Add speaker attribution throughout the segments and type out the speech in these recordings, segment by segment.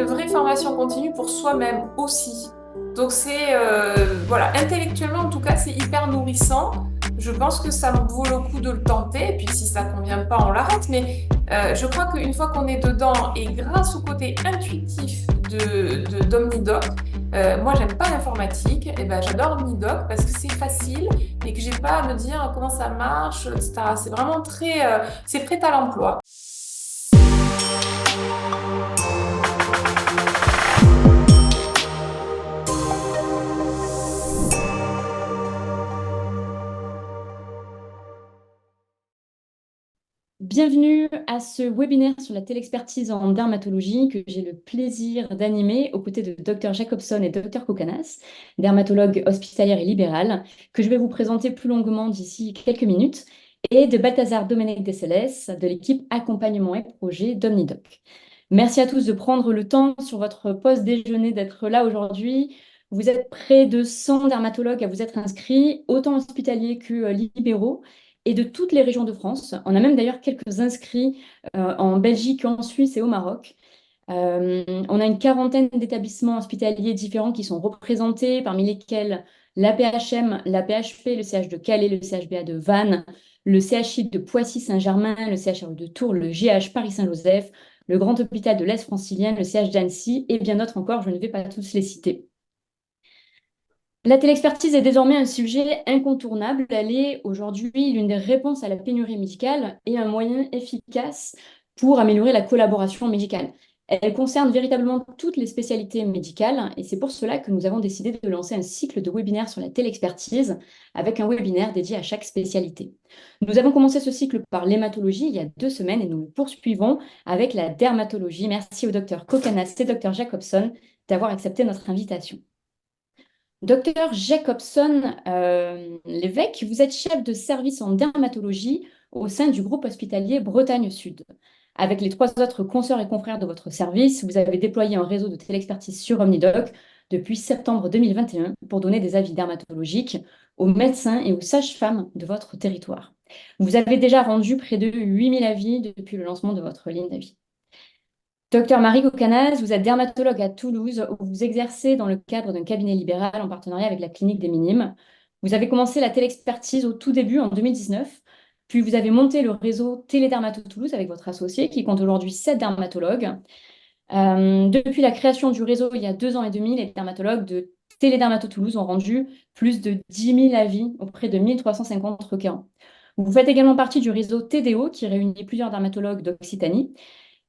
Speaker 1: vraie formation continue pour soi-même aussi. Donc voilà, intellectuellement en tout cas, c'est hyper nourrissant. Je pense que ça vaut le coup de le tenter. Et puis si ça convient pas, on l'arrête. Mais je crois qu'une fois qu'on est dedans et grâce au côté intuitif d'Omnidoc, moi j'aime pas l'informatique, et ben j'adore Omnidoc parce que c'est facile et que j'ai pas à me dire comment ça marche, etc. C'est vraiment c'est prêt à l'emploi.
Speaker 2: Bienvenue à ce webinaire sur la télexpertise en dermatologie que j'ai le plaisir d'animer aux côtés de Dr Jacobson et Dr Kokanas, dermatologues hospitalières et libérales, que je vais vous présenter plus longuement d'ici quelques minutes, et de Balthazar Domenech Desceles de l'équipe accompagnement et projet d'Omnidoc. Merci à tous de prendre le temps sur votre pause déjeuner d'être là aujourd'hui. Vous êtes près de 100 dermatologues à vous être inscrits, autant hospitaliers que libéraux et de toutes les régions de France. On a même d'ailleurs quelques inscrits en Belgique, en Suisse et au Maroc. On a une quarantaine d'établissements hospitaliers différents qui sont représentés, parmi lesquels la PHM, la PHP, le CH de Calais, le CHBA de Vannes, le CHI de Poissy-Saint-Germain, le CHRU de Tours, le GH Paris-Saint-Joseph, le Grand Hôpital de l'Est francilienne, le CH d'Annecy et bien d'autres encore, je ne vais pas tous les citer. La télexpertise est désormais un sujet incontournable. Elle est aujourd'hui l'une des réponses à la pénurie médicale et un moyen efficace pour améliorer la collaboration médicale. Elle concerne véritablement toutes les spécialités médicales et c'est pour cela que nous avons décidé de lancer un cycle de webinaires sur la télexpertise avec un webinaire dédié à chaque spécialité. Nous avons commencé ce cycle par l'hématologie il y a 2 semaines et nous le poursuivons avec la dermatologie. Merci au docteur Kokanas et docteur Jacobson d'avoir accepté notre invitation. Docteur Jacobson Lévesque, vous êtes chef de service en dermatologie au sein du groupe hospitalier Bretagne Sud. Avec les 3 autres consoeurs et confrères de votre service, vous avez déployé un réseau de télexpertise sur Omnidoc depuis septembre 2021 pour donner des avis dermatologiques aux médecins et aux sages-femmes de votre territoire. Vous avez déjà rendu près de 8000 avis depuis le lancement de votre ligne d'avis. Docteur Marie Kokanas, vous êtes dermatologue à Toulouse où vous exercez dans le cadre d'un cabinet libéral en partenariat avec la clinique des Minimes. Vous avez commencé la télexpertise au tout début en 2019, puis vous avez monté le réseau Télédermato Toulouse avec votre associé qui compte aujourd'hui 7 dermatologues. Depuis la création du réseau il y a 2 ans et demi, les dermatologues de Télédermato Toulouse ont rendu plus de 10 000 avis auprès de 1350 requérants. Vous faites également partie du réseau TDO qui réunit plusieurs dermatologues d'Occitanie.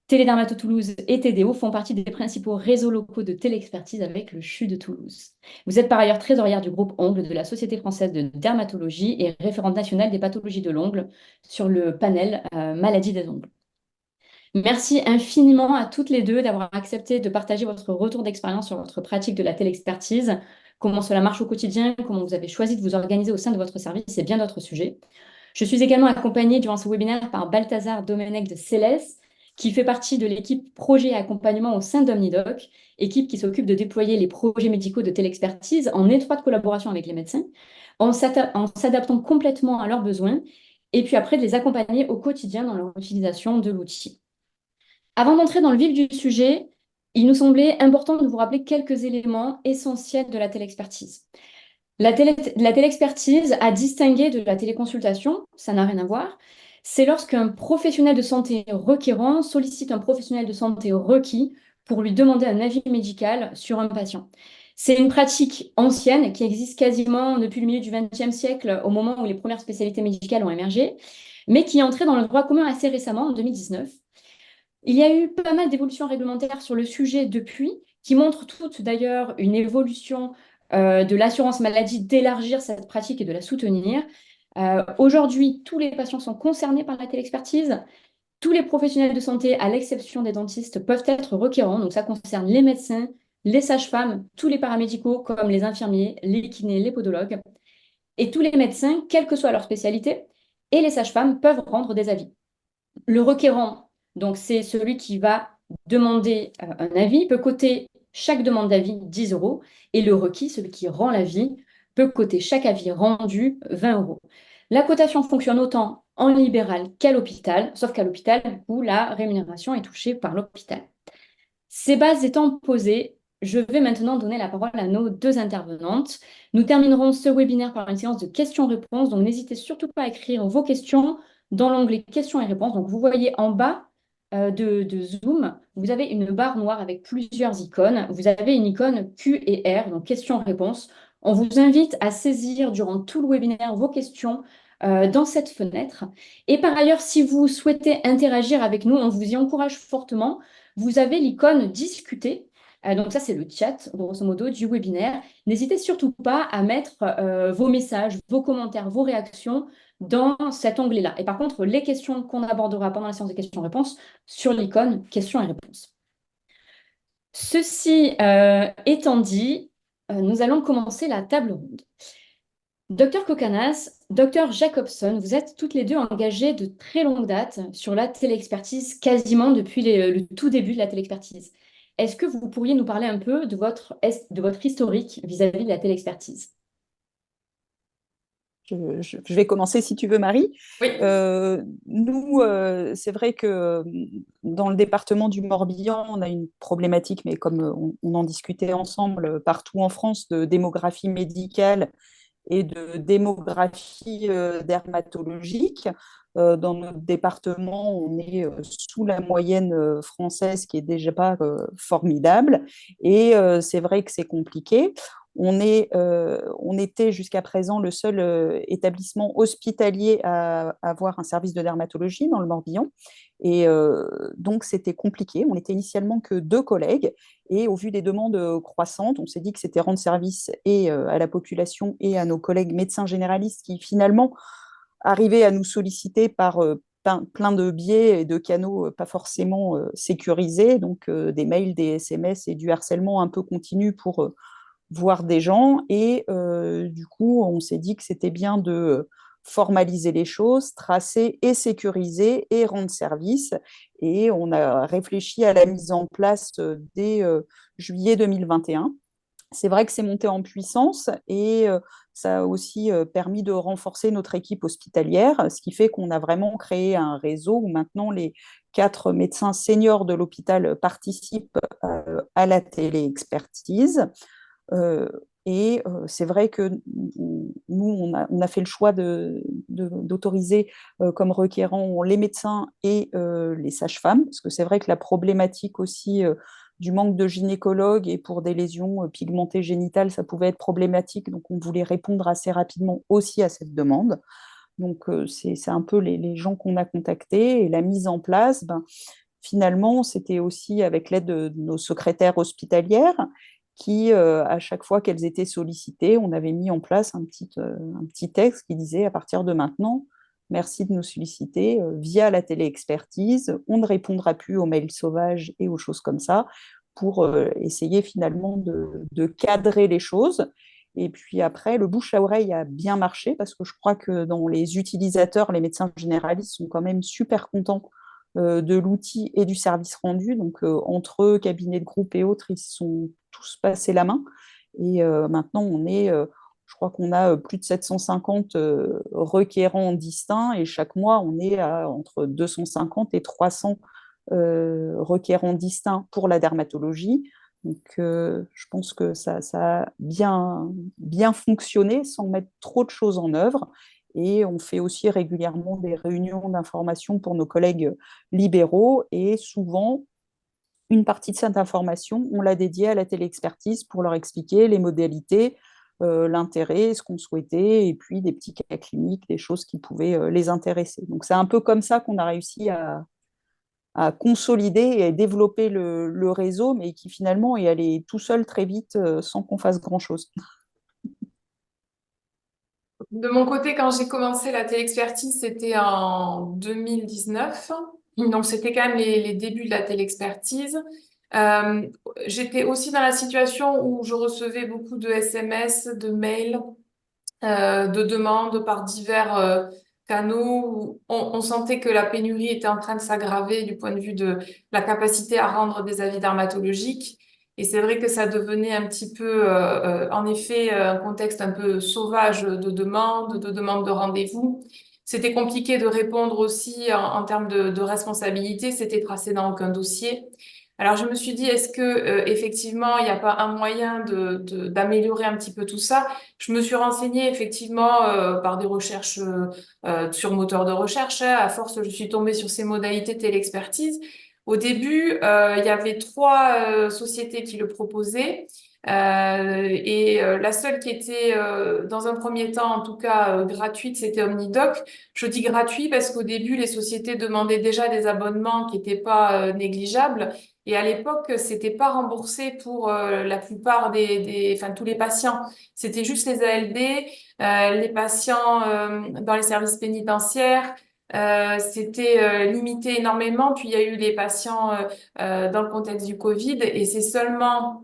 Speaker 2: Télédermato Toulouse et TDO font partie des principaux réseaux locaux de téléexpertise avec le CHU de Toulouse. Vous êtes par ailleurs trésorière du groupe Ongles de la Société française de dermatologie et référente nationale des pathologies de l'ongle sur le panel maladie des ongles. Merci infiniment à toutes les deux d'avoir accepté de partager votre retour d'expérience sur votre pratique de la téléexpertise, comment cela marche au quotidien, comment vous avez choisi de vous organiser au sein de votre service et bien d'autres sujets. Je suis également accompagnée durant ce webinaire par Balthazar Domenech de Célès, qui fait partie de l'équipe projet et accompagnement au sein d'Omnidoc, équipe qui s'occupe de déployer les projets médicaux de téléexpertise en étroite collaboration avec les médecins, en s'adaptant complètement à leurs besoins, et puis après de les accompagner au quotidien dans leur utilisation de l'outil. Avant d'entrer dans le vif du sujet, il nous semblait important de vous rappeler quelques éléments essentiels de la téléexpertise. La téléexpertise, à distinguer de la téléconsultation, ça n'a rien à voir, c'est lorsqu'un professionnel de santé requérant sollicite un professionnel de santé requis pour lui demander un avis médical sur un patient. C'est une pratique ancienne qui existe quasiment depuis le milieu du XXe siècle, au moment où les premières spécialités médicales ont émergé, mais qui est entrée dans le droit commun assez récemment, en 2019. Il y a eu pas mal d'évolutions réglementaires sur le sujet depuis, qui montrent toutes d'ailleurs une évolution de l'assurance maladie d'élargir cette pratique et de la soutenir. Aujourd'hui, tous les patients sont concernés par la téléexpertise. Tous les professionnels de santé, à l'exception des dentistes, peuvent être requérants. Donc ça concerne les médecins, les sages-femmes, tous les paramédicaux comme les infirmiers, les kinés, les podologues. Et tous les médecins, quelle que soit leur spécialité, et les sages-femmes peuvent rendre des avis. Le requérant, donc c'est celui qui va demander un avis, peut coter chaque demande d'avis 10 euros, et le requis, celui qui rend l'avis, peut coter chaque avis rendu 20 euros. La cotation fonctionne autant en libéral qu'à l'hôpital, sauf qu'à l'hôpital, où la rémunération est touchée par l'hôpital. Ces bases étant posées, je vais maintenant donner la parole à nos deux intervenantes. Nous terminerons ce webinaire par une séance de questions-réponses, donc n'hésitez surtout pas à écrire vos questions dans l'onglet questions et réponses. Donc vous voyez en bas de Zoom, vous avez une barre noire avec plusieurs icônes. Vous avez une icône Q et R, donc questions-réponses. On vous invite à saisir durant tout le webinaire vos questions dans cette fenêtre. Et par ailleurs, si vous souhaitez interagir avec nous, on vous y encourage fortement. Vous avez l'icône discuter. Donc ça, c'est le chat, grosso modo, du webinaire. N'hésitez surtout pas à mettre vos messages, vos commentaires, vos réactions dans cet onglet-là. Et par contre, les questions qu'on abordera pendant la séance de questions-réponses sur l'icône questions et réponses. Ceci étant dit, nous allons commencer la table ronde. Docteur Kokanas, Docteur Jacobson, vous êtes toutes les deux engagées de très longue date sur la téléexpertise, quasiment depuis le tout début de la téléexpertise. Est-ce que vous pourriez nous parler un peu de votre historique vis-à-vis de la téléexpertise?
Speaker 3: Je vais commencer si tu veux, Marie.
Speaker 1: Oui.
Speaker 3: Nous, c'est vrai que dans le département du Morbihan, on a une problématique, mais comme on en discutait ensemble partout en France, de démographie médicale et de démographie dermatologique. Dans notre département, on est sous la moyenne française, qui est déjà pas formidable. Et c'est vrai que c'est compliqué. On était jusqu'à présent le seul établissement hospitalier à avoir un service de dermatologie dans le Morbihan. Et donc, c'était compliqué. On était initialement que deux collègues. Et au vu des demandes croissantes, on s'est dit que c'était rendre service et à la population et à nos collègues médecins généralistes qui finalement arrivaient à nous solliciter par plein de biais et de canaux pas forcément sécurisés, donc des mails, des SMS et du harcèlement un peu continu pour voir des gens. Et du coup, on s'est dit que c'était bien de formaliser les choses, tracer et sécuriser et rendre service. Et on a réfléchi à la mise en place dès juillet 2021. C'est vrai que c'est monté en puissance et ça a aussi permis de renforcer notre équipe hospitalière, ce qui fait qu'on a vraiment créé un réseau où maintenant les 4 médecins seniors de l'hôpital participent à la téléexpertise. Euh, et c'est vrai que nous, on a fait le choix d'autoriser comme requérants les médecins et les sages-femmes, parce que c'est vrai que la problématique aussi du manque de gynécologues et pour des lésions pigmentées génitales, ça pouvait être problématique. Donc, on voulait répondre assez rapidement aussi à cette demande. Donc, c'est un peu les gens qu'on a contactés et la mise en place. Ben, finalement, c'était aussi avec l'aide de nos secrétaires hospitalières qui, à chaque fois qu'elles étaient sollicitées, on avait mis en place un petit texte qui disait à partir de maintenant, merci de nous solliciter via la téléexpertise, on ne répondra plus aux mails sauvages et aux choses comme ça pour essayer finalement de cadrer les choses. Et puis après, le bouche à oreille a bien marché parce que je crois que dans les utilisateurs, les médecins généralistes sont quand même super contents de l'outil et du service rendu. Donc, entre eux, cabinets de groupe et autres, ils se sont tous passés la main. Et maintenant, je crois qu'on a plus de 750 requérants distincts et chaque mois, on est à entre 250 et 300 requérants distincts pour la dermatologie. Donc, je pense que ça a bien fonctionné sans mettre trop de choses en œuvre. Et on fait aussi régulièrement des réunions d'information pour nos collègues libéraux. Et souvent, une partie de cette information, on l'a dédiée à la téléexpertise pour leur expliquer les modalités, l'intérêt, ce qu'on souhaitait, et puis des petits cas cliniques, des choses qui pouvaient les intéresser. Donc c'est un peu comme ça qu'on a réussi à consolider et développer le réseau, mais qui finalement est allé tout seul très vite sans qu'on fasse grand-chose.
Speaker 1: De mon côté, quand j'ai commencé la téléexpertise, c'était en 2019. Donc, c'était quand même les débuts de la téléexpertise. Euh, J'étais aussi dans la situation où je recevais beaucoup de SMS, de mails, de demandes par divers canaux où on sentait que la pénurie était en train de s'aggraver du point de vue de la capacité à rendre des avis dermatologiques. Et c'est vrai que ça devenait un petit peu, en effet, un contexte un peu sauvage de demandes de rendez-vous. C'était compliqué de répondre aussi en termes de responsabilité, c'était tracé dans aucun dossier. Alors je me suis dit, est-ce que effectivement il n'y a pas un moyen d'améliorer un petit peu tout ça? Je me suis renseignée effectivement par des recherches sur moteur de recherche, hein. À force, je suis tombée sur ces modalités télexpertise. Au début, il y avait trois sociétés qui le proposaient. La seule qui était, dans un premier temps, en tout cas, gratuite, c'était Omnidoc. Je dis gratuit parce qu'au début, les sociétés demandaient déjà des abonnements qui n'étaient pas négligeables. Et à l'époque, c'était pas remboursé pour la plupart enfin, tous les patients. C'était juste les ALD, les patients dans les services pénitentiaires. C'était limité énormément. Puis il y a eu les patients dans le contexte du Covid, et c'est seulement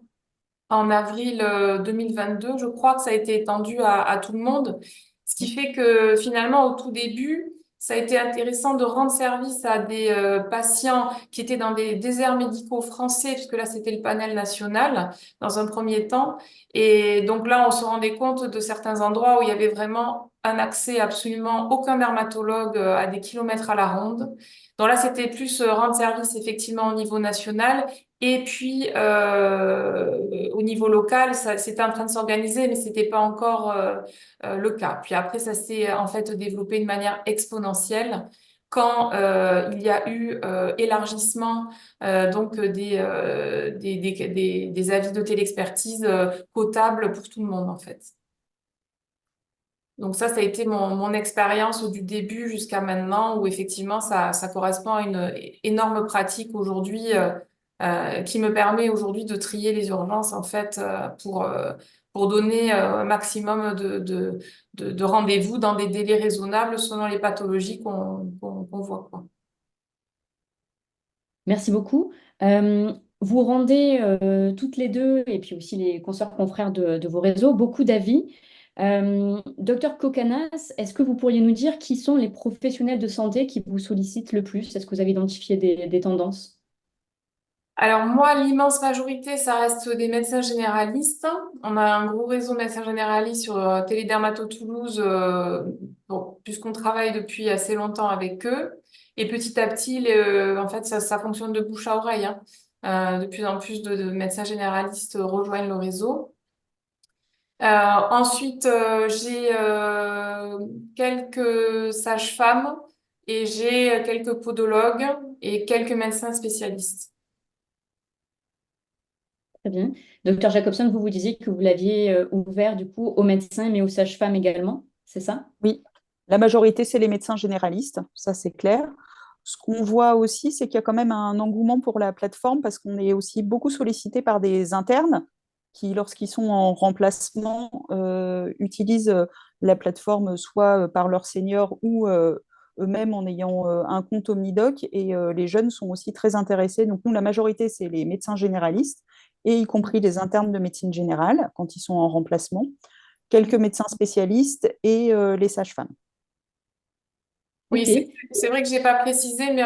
Speaker 1: en avril 2022, je crois que ça a été étendu à tout le monde. Ce qui fait que finalement, au tout début, ça a été intéressant de rendre service à des patients qui étaient dans des déserts médicaux français, puisque là, c'était le panel national dans un premier temps. Et donc là, on se rendait compte de certains endroits où il y avait vraiment un accès absolument aucun dermatologue à des kilomètres à la ronde. Donc là, c'était plus rendre service effectivement au niveau national. Et puis, au niveau local, ça, c'était en train de s'organiser, mais c'était pas encore le cas. Puis après, ça s'est en fait développé de manière exponentielle quand il y a eu élargissement donc des avis de télexpertise potables pour tout le monde, en fait. Donc ça a été mon expérience du début jusqu'à maintenant, où effectivement, ça correspond à une énorme pratique aujourd'hui qui me permet aujourd'hui de trier les urgences, en fait, pour donner un maximum de rendez-vous dans des délais raisonnables selon les pathologies qu'on voit, quoi.
Speaker 2: Merci beaucoup. Vous rendez toutes les deux, et puis aussi les consoeurs confrères de vos réseaux, beaucoup d'avis. Docteur Kokanas, est-ce que vous pourriez nous dire qui sont les professionnels de santé qui vous sollicitent le plus? Est-ce que vous avez identifié des tendances?
Speaker 1: Alors moi, l'immense majorité, ça reste des médecins généralistes. On a un gros réseau de médecins généralistes sur Télédermato Toulouse, bon, puisqu'on travaille depuis assez longtemps avec eux. Et petit à petit, en fait, ça fonctionne de bouche à oreille, hein. De plus en plus de médecins généralistes rejoignent le réseau. Ensuite, j'ai quelques sages-femmes et j'ai quelques podologues et quelques médecins spécialistes.
Speaker 2: Très bien. Docteur Jacobson, vous disiez que vous l'aviez ouvert du coup aux médecins, mais aux sages-femmes également, c'est ça?
Speaker 3: Oui, la majorité, c'est les médecins généralistes, ça c'est clair. Ce qu'on voit aussi, c'est qu'il y a quand même un engouement pour la plateforme parce qu'on est aussi beaucoup sollicité par des internes qui, lorsqu'ils sont en remplacement, utilisent la plateforme soit par leur senior ou eux-mêmes en ayant un compte Omnidoc. Et les jeunes sont aussi très intéressés. Donc nous, la majorité, c'est les médecins généralistes, et y compris les internes de médecine générale quand ils sont en remplacement, quelques médecins spécialistes et les sages-femmes.
Speaker 1: Oui,
Speaker 2: Ok,
Speaker 1: c'est vrai que j'ai pas précisé, mais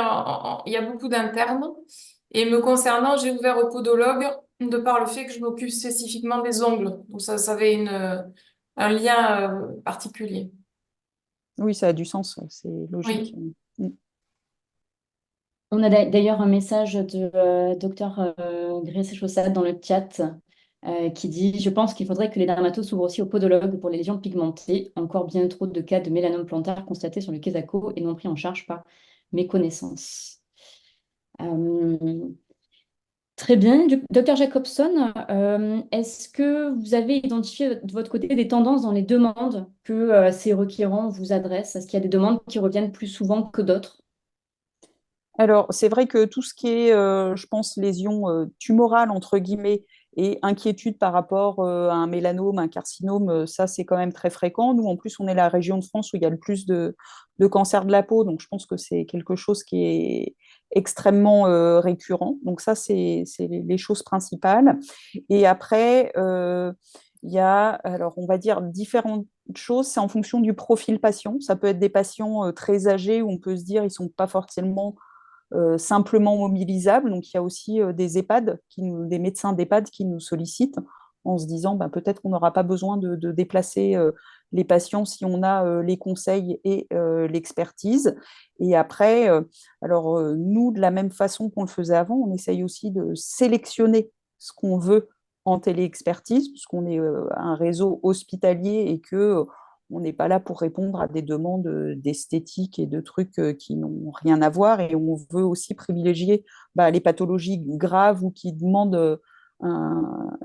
Speaker 1: il y a beaucoup d'internes. Et me concernant, j'ai ouvert au podologue de par le fait que je m'occupe spécifiquement des ongles. Donc ça avait un lien particulier.
Speaker 3: Oui, ça a du sens, c'est logique.
Speaker 1: Oui.
Speaker 3: Mm.
Speaker 2: on a d'ailleurs un message de docteur Grace Chaussade dans le chat qui dit: Je pense qu'il faudrait que les dermatos s'ouvrent aussi aux podologues pour les lésions pigmentées. Encore bien trop de cas de mélanome plantaire constatés sur le Quesaco et non pris en charge par mes connaissances. Euh, Très bien. Docteur Jacobson, est-ce que vous avez identifié de votre côté des tendances dans les demandes que ces requérants vous adressent? Est-ce qu'il y a des demandes qui reviennent plus souvent que d'autres?
Speaker 3: Alors, c'est vrai que tout ce qui est, je pense, lésions tumorales, entre guillemets, et inquiétude par rapport à un mélanome, un carcinome, ça, c'est quand même très fréquent. Nous, en plus, on est la région de France où il y a le plus de cancers de la peau, donc je pense que c'est quelque chose qui est extrêmement récurrent. Donc ça, c'est les choses principales. Et après, il y a, alors, on va dire, différentes choses. C'est en fonction du profil patient. Ça peut être des patients très âgés où on peut se dire ils ne sont pas forcément simplement mobilisables. Donc, il y a aussi des EHPAD, des médecins d'EHPAD qui nous sollicitent en se disant bah, peut-être qu'on n'aura pas besoin de déplacer les patients si on a les conseils et l'expertise. Et après, nous, de la même façon qu'on le faisait avant, on essaye aussi de sélectionner ce qu'on veut en téléexpertise, puisqu'on est un réseau hospitalier et que on n'est pas là pour répondre à des demandes d'esthétique et de trucs qui n'ont rien à voir. Et on veut aussi privilégier les pathologies graves ou qui demandent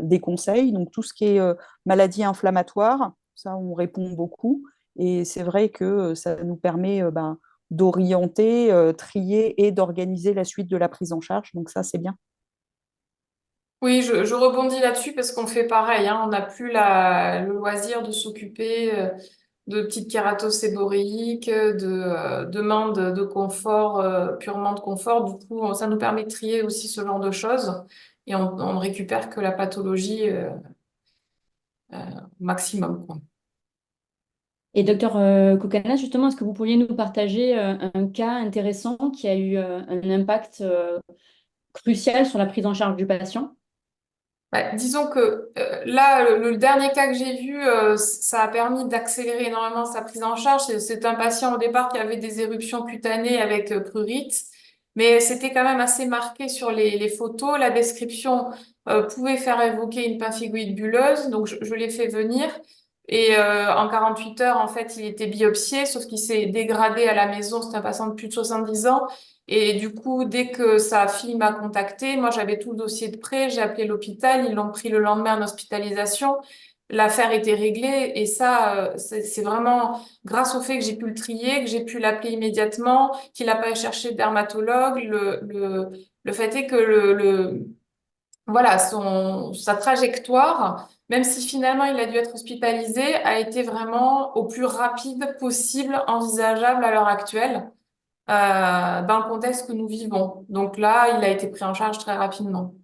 Speaker 3: des conseils. Donc tout ce qui est maladie inflammatoire, ça, on répond beaucoup. Et c'est vrai que ça nous permet d'orienter, trier et d'organiser la suite de la prise en charge. Donc ça, c'est bien.
Speaker 1: Oui, je rebondis là-dessus parce qu'on fait pareil, hein. On n'a plus le loisir de s'occuper de petites kératocéboréiques, de demandes de confort, purement de confort. Du coup, ça nous permet de trier aussi ce genre de choses et on ne récupère que la pathologie au maximum, quoi.
Speaker 2: Et docteur Kokana, justement, est-ce que vous pourriez nous partager un cas intéressant qui a eu un impact crucial sur la prise en charge du patient?
Speaker 1: Disons que là, le dernier cas que j'ai vu, ça a permis d'accélérer énormément sa prise en charge. C'est un patient au départ qui avait des éruptions cutanées avec prurite, mais c'était quand même assez marqué sur les photos. La description pouvait faire évoquer une pemphigoïde bulleuse, donc je l'ai fait venir. Et en 48 heures, en fait, il était biopsié, sauf qu'il s'est dégradé à la maison. C'est un patient de plus de 70 ans. Et du coup, dès que sa fille m'a contacté, moi j'avais tout le dossier de prêt, j'ai appelé l'hôpital, ils l'ont pris le lendemain en hospitalisation. L'affaire était réglée et ça, c'est vraiment grâce au fait que j'ai pu le trier, que j'ai pu l'appeler immédiatement, qu'il n'a pas cherché de dermatologue. Le fait est que voilà, sa trajectoire, même si finalement il a dû être hospitalisé, a été vraiment au plus rapide possible envisageable à l'heure actuelle dans le contexte que nous vivons. Donc là, il a été pris en charge très rapidement.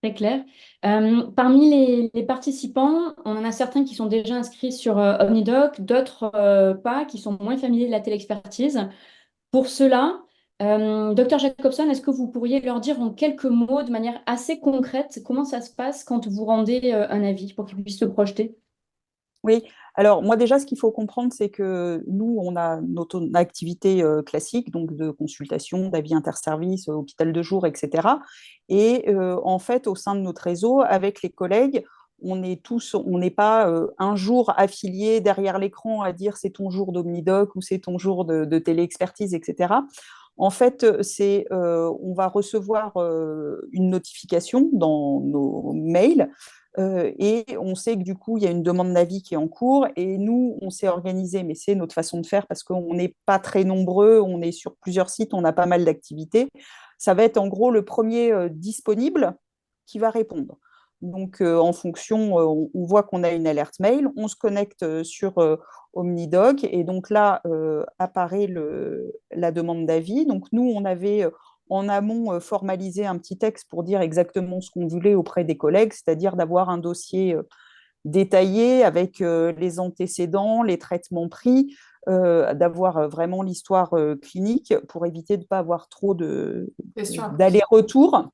Speaker 2: Très clair. Parmi les participants, on en a certains qui sont déjà inscrits sur OmniDoc, d'autres pas, qui sont moins familiers de la téléexpertise. Pour cela, Dr Jacobson, est-ce que vous pourriez leur dire en quelques mots, de manière assez concrète, comment ça se passe quand vous rendez un avis pour qu'ils puissent se projeter?
Speaker 3: Oui, alors moi déjà, ce qu'il faut comprendre, c'est que nous, on a notre activité classique, donc de consultation, d'avis interservice, hôpital de jour, etc. Et en fait, au sein de notre réseau, avec les collègues, on n'est pas un jour affilié derrière l'écran à dire c'est ton jour d'omnidoc ou c'est ton jour de téléexpertise, etc. En fait, on va recevoir une notification dans nos mails et on sait que du coup, il y a une demande d'avis qui est en cours. Et nous, on s'est organisé, mais c'est notre façon de faire parce qu'on n'est pas très nombreux, on est sur plusieurs sites, on a pas mal d'activités. Ça va être en gros le premier disponible qui va répondre. Donc, en fonction, on voit qu'on a une alerte mail, on se connecte sur OmniDoc et donc là apparaît la demande d'avis. Donc, nous, on avait en amont formaliser un petit texte pour dire exactement ce qu'on voulait auprès des collègues, c'est-à-dire d'avoir un dossier détaillé avec les antécédents, les traitements pris, d'avoir vraiment l'histoire clinique pour éviter de ne pas avoir trop
Speaker 1: C'est sûr.
Speaker 3: d'aller-retour.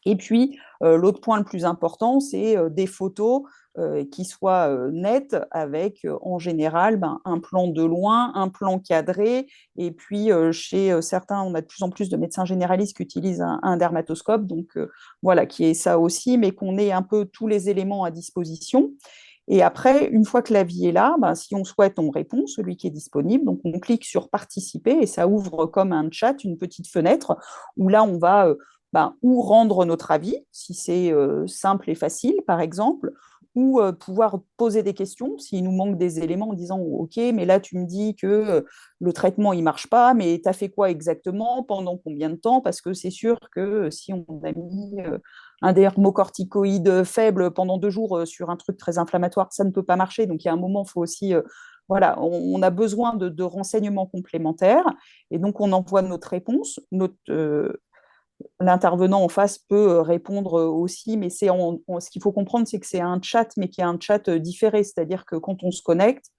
Speaker 3: Et puis, l'autre point le plus important, c'est des photos qui soient nettes avec, en général, un plan de loin, un plan cadré. Et puis, chez certains, on a de plus en plus de médecins généralistes qui utilisent un dermatoscope. Donc, voilà, qui est ça aussi, mais qu'on ait un peu tous les éléments à disposition. Et après, une fois que l'avis est là, si on souhaite, on répond, celui qui est disponible. Donc, on clique sur participer et ça ouvre comme un chat, une petite fenêtre où là, on va ou rendre notre avis, si c'est simple et facile, par exemple, ou pouvoir poser des questions s'il nous manque des éléments en disant OK, mais là, tu me dis que le traitement, il ne marche pas, mais tu as fait quoi exactement, pendant combien de temps? Parce que c'est sûr que si on a mis un dermocorticoïde faible pendant 2 jours sur un truc très inflammatoire, ça ne peut pas marcher. Donc, il y a un moment, il faut aussi, voilà, on a besoin de renseignements complémentaires. Et donc, on envoie notre réponse. L'intervenant en face peut répondre aussi, mais ce qu'il faut comprendre, c'est que c'est un chat, mais qui est un chat différé. C'est-à-dire que quand on se connecte,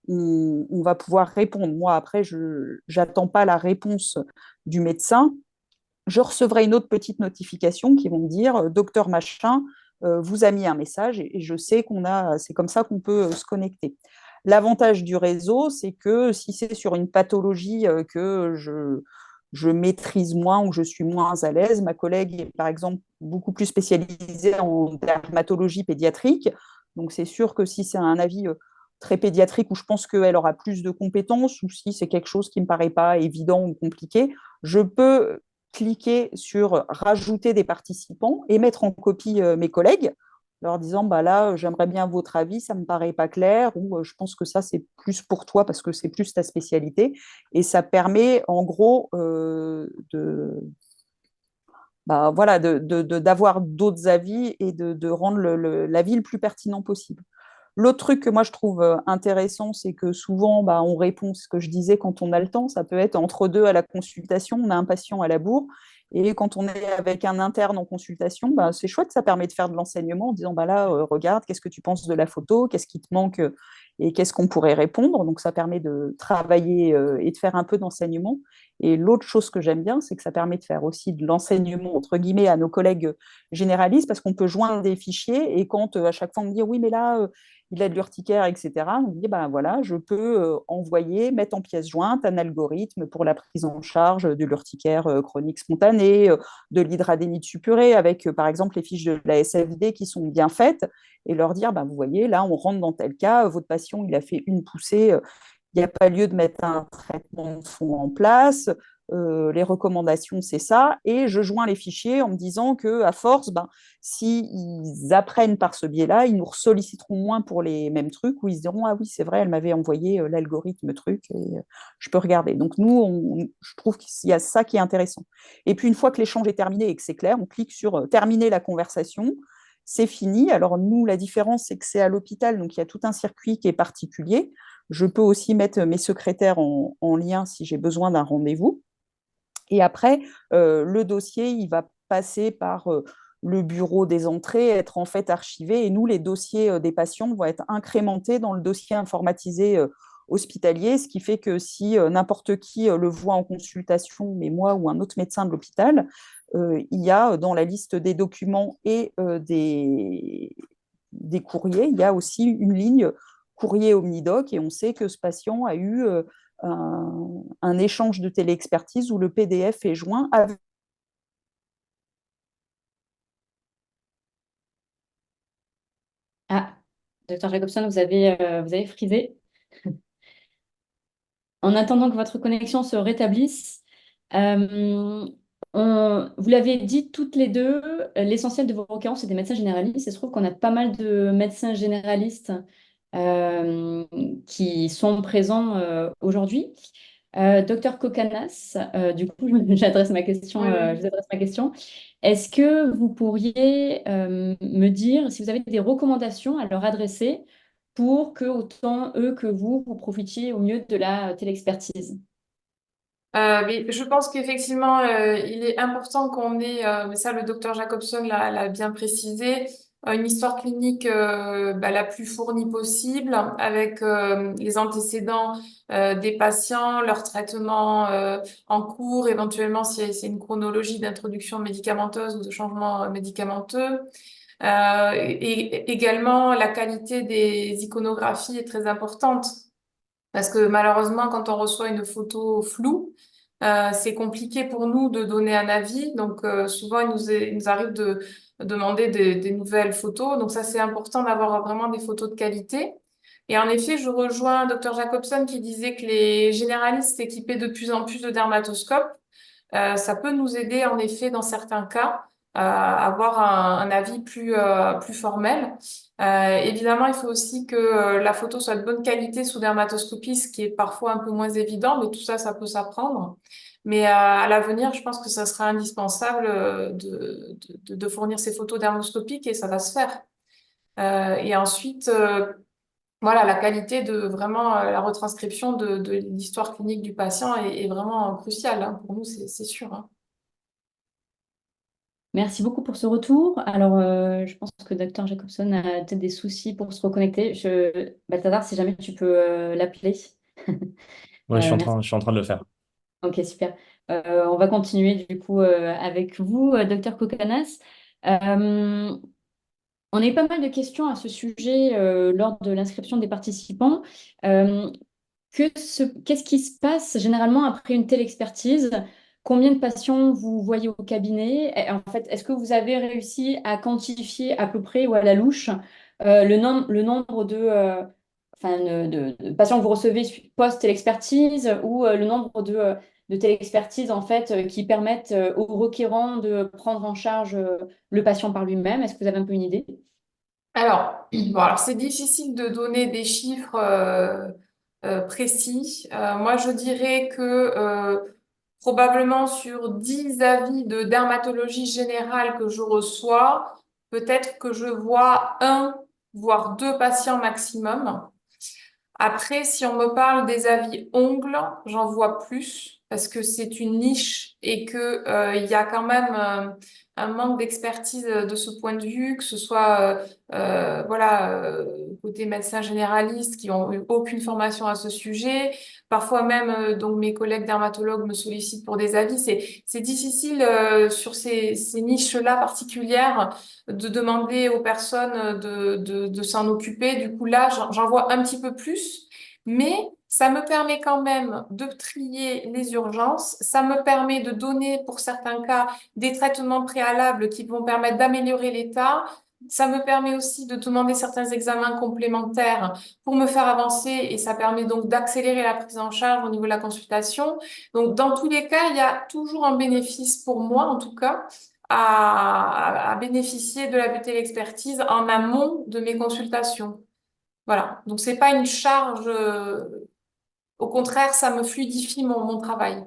Speaker 3: on va pouvoir répondre. Moi, après, je n'attends pas la réponse du médecin, je recevrai une autre petite notification qui vont me dire docteur machin, vous a mis un message et je sais c'est comme ça qu'on peut se connecter. L'avantage du réseau, c'est que si c'est sur une pathologie que je maîtrise moins ou je suis moins à l'aise, ma collègue est par exemple beaucoup plus spécialisée en dermatologie pédiatrique. Donc c'est sûr que si c'est un avis très pédiatrique où je pense qu'elle aura plus de compétences ou si c'est quelque chose qui ne me paraît pas évident ou compliqué, je peux cliquer sur rajouter des participants et mettre en copie mes collègues leur disant bah là j'aimerais bien votre avis, ça me paraît pas clair ou je pense que ça c'est plus pour toi parce que c'est plus ta spécialité et ça permet en gros voilà, d'avoir d'autres avis et de rendre l'avis le plus pertinent possible. L'autre truc que moi je trouve intéressant, c'est que souvent on répond, ce que je disais, quand on a le temps, ça peut être entre deux à la consultation, on a un patient à la bourre, et quand on est avec un interne en consultation, c'est chouette, ça permet de faire de l'enseignement en disant là, regarde, qu'est-ce que tu penses de la photo, qu'est-ce qui te manque et qu'est-ce qu'on pourrait répondre. Donc ça permet de travailler et de faire un peu d'enseignement. Et l'autre chose que j'aime bien, c'est que ça permet de faire aussi de l'enseignement, entre guillemets, à nos collègues généralistes, parce qu'on peut joindre des fichiers, et quand à chaque fois on me dit, oui, mais là, il a de l'urticaire, etc., on me dit, ben voilà, je peux envoyer, mettre en pièce jointe un algorithme pour la prise en charge de l'urticaire chronique spontanée, de l'hydradénite suppurée, avec, par exemple, les fiches de la SFD qui sont bien faites, et leur dire, ben, vous voyez, là, on rentre dans tel cas, votre patient, il a fait une poussée, il n'y a pas lieu de mettre un traitement de fond en place. Les recommandations, c'est ça. Et je joins les fichiers en me disant qu'à force, s'ils apprennent par ce biais-là, ils nous solliciteront moins pour les mêmes trucs, où ils se diront, ah oui, c'est vrai, elle m'avait envoyé l'algorithme truc, et je peux regarder. Donc nous, je trouve qu'il y a ça qui est intéressant. Et puis une fois que l'échange est terminé et que c'est clair, on clique sur terminer la conversation. C'est fini. Alors nous, la différence, c'est que c'est à l'hôpital, donc il y a tout un circuit qui est particulier. Je peux aussi mettre mes secrétaires en lien si j'ai besoin d'un rendez-vous. Et après, le dossier, il va passer par le bureau des entrées, être en fait archivé. Et nous, les dossiers des patients vont être incrémentés dans le dossier informatisé hospitalier, ce qui fait que si n'importe qui le voit en consultation, mais moi ou un autre médecin de l'hôpital, il y a dans la liste des documents et des courriers, il y a aussi une ligne courrier Omnidoc et on sait que ce patient a eu un échange de téléexpertise où le PDF est joint avec.
Speaker 2: Ah, docteur Jacobson, vous avez frisé. En attendant que votre connexion se rétablisse, euh, vous l'avez dit toutes les deux, l'essentiel de vos requérants, c'est des médecins généralistes. Il se trouve qu'on a pas mal de médecins généralistes euh, qui sont présents aujourd'hui. Docteur Kokanas, du coup, j'adresse ma question,
Speaker 1: Oui,
Speaker 2: je
Speaker 1: oui.
Speaker 2: vous adresse ma question. Est-ce que vous pourriez me dire si vous avez des recommandations à leur adresser pour que autant eux que vous profitiez au mieux de la téléexpertise?
Speaker 1: Mais je pense qu'effectivement, il est important qu'on ait, mais ça le docteur Jacobson l'a bien précisé, une histoire clinique la plus fournie possible, avec les antécédents des patients, leur traitement en cours, éventuellement si c'est une chronologie d'introduction médicamenteuse ou de changement médicamenteux. Et également, la qualité des iconographies est très importante. Parce que malheureusement, quand on reçoit une photo floue, c'est compliqué pour nous de donner un avis. Donc, souvent, il nous arrive de demander des nouvelles photos. Donc, ça, c'est important d'avoir vraiment des photos de qualité. Et en effet, je rejoins Dr Jacobson qui disait que les généralistes équipés de plus en plus de dermatoscopes, ça peut nous aider en effet dans certains cas à avoir un avis plus formel. Évidemment, il faut aussi que la photo soit de bonne qualité sous dermatoscopie, ce qui est parfois un peu moins évident, mais tout ça, ça peut s'apprendre. Mais à l'avenir, je pense que ça sera indispensable de fournir ces photos dermoscopiques et ça va se faire. Et ensuite, voilà, la qualité de vraiment la retranscription de l'histoire clinique du patient est vraiment cruciale, hein. Pour nous, c'est sûr, hein.
Speaker 2: Merci beaucoup pour ce retour. Alors, je pense que Dr Jacobson a peut-être des soucis pour se reconnecter. Balthazar, si jamais tu peux l'appeler.
Speaker 4: Ouais,
Speaker 2: Merci.
Speaker 4: je suis en train de le faire.
Speaker 2: Ok, super. On va continuer du coup avec vous, Dr Kokanas. Euh, On a eu pas mal de questions à ce sujet lors de l'inscription des participants. Euh, Qu'est-ce qui se passe généralement après une telle expertise? Combien de patients vous voyez au cabinet? Et en fait, est-ce que vous avez réussi à quantifier à peu près ou à la louche le nombre de patients que vous recevez post-telle-expertise ou le nombre de telle-expertise en fait qui permettent aux requérants de prendre en charge le patient par lui-même? Est-ce que vous avez un peu une idée?
Speaker 1: Alors, bon, alors c'est difficile de donner des chiffres précis. Moi, je dirais que probablement sur 10 avis de dermatologie générale que je reçois, peut-être que je vois un, voire deux patients maximum. Après, si on me parle des avis ongles, j'en vois plus parce que c'est une niche et que il y a quand même un manque d'expertise de ce point de vue, que ce soit côté médecins généralistes qui ont eu aucune formation à ce sujet. Parfois même, donc mes collègues dermatologues me sollicitent pour des avis. C'est difficile sur ces niches-là particulières de demander aux personnes de s'en occuper. Du coup, là, j'en vois un petit peu plus, mais ça me permet quand même de trier les urgences. Ça me permet de donner, pour certains cas, des traitements préalables qui vont permettre d'améliorer l'état. Ça me permet aussi de demander certains examens complémentaires pour me faire avancer et ça permet donc d'accélérer la prise en charge au niveau de la consultation. Donc, dans tous les cas, il y a toujours un bénéfice pour moi, en tout cas, à bénéficier de la beauté l'expertise en amont de mes consultations. Voilà. Donc, c'est pas une charge, au contraire, ça me fluidifie mon travail.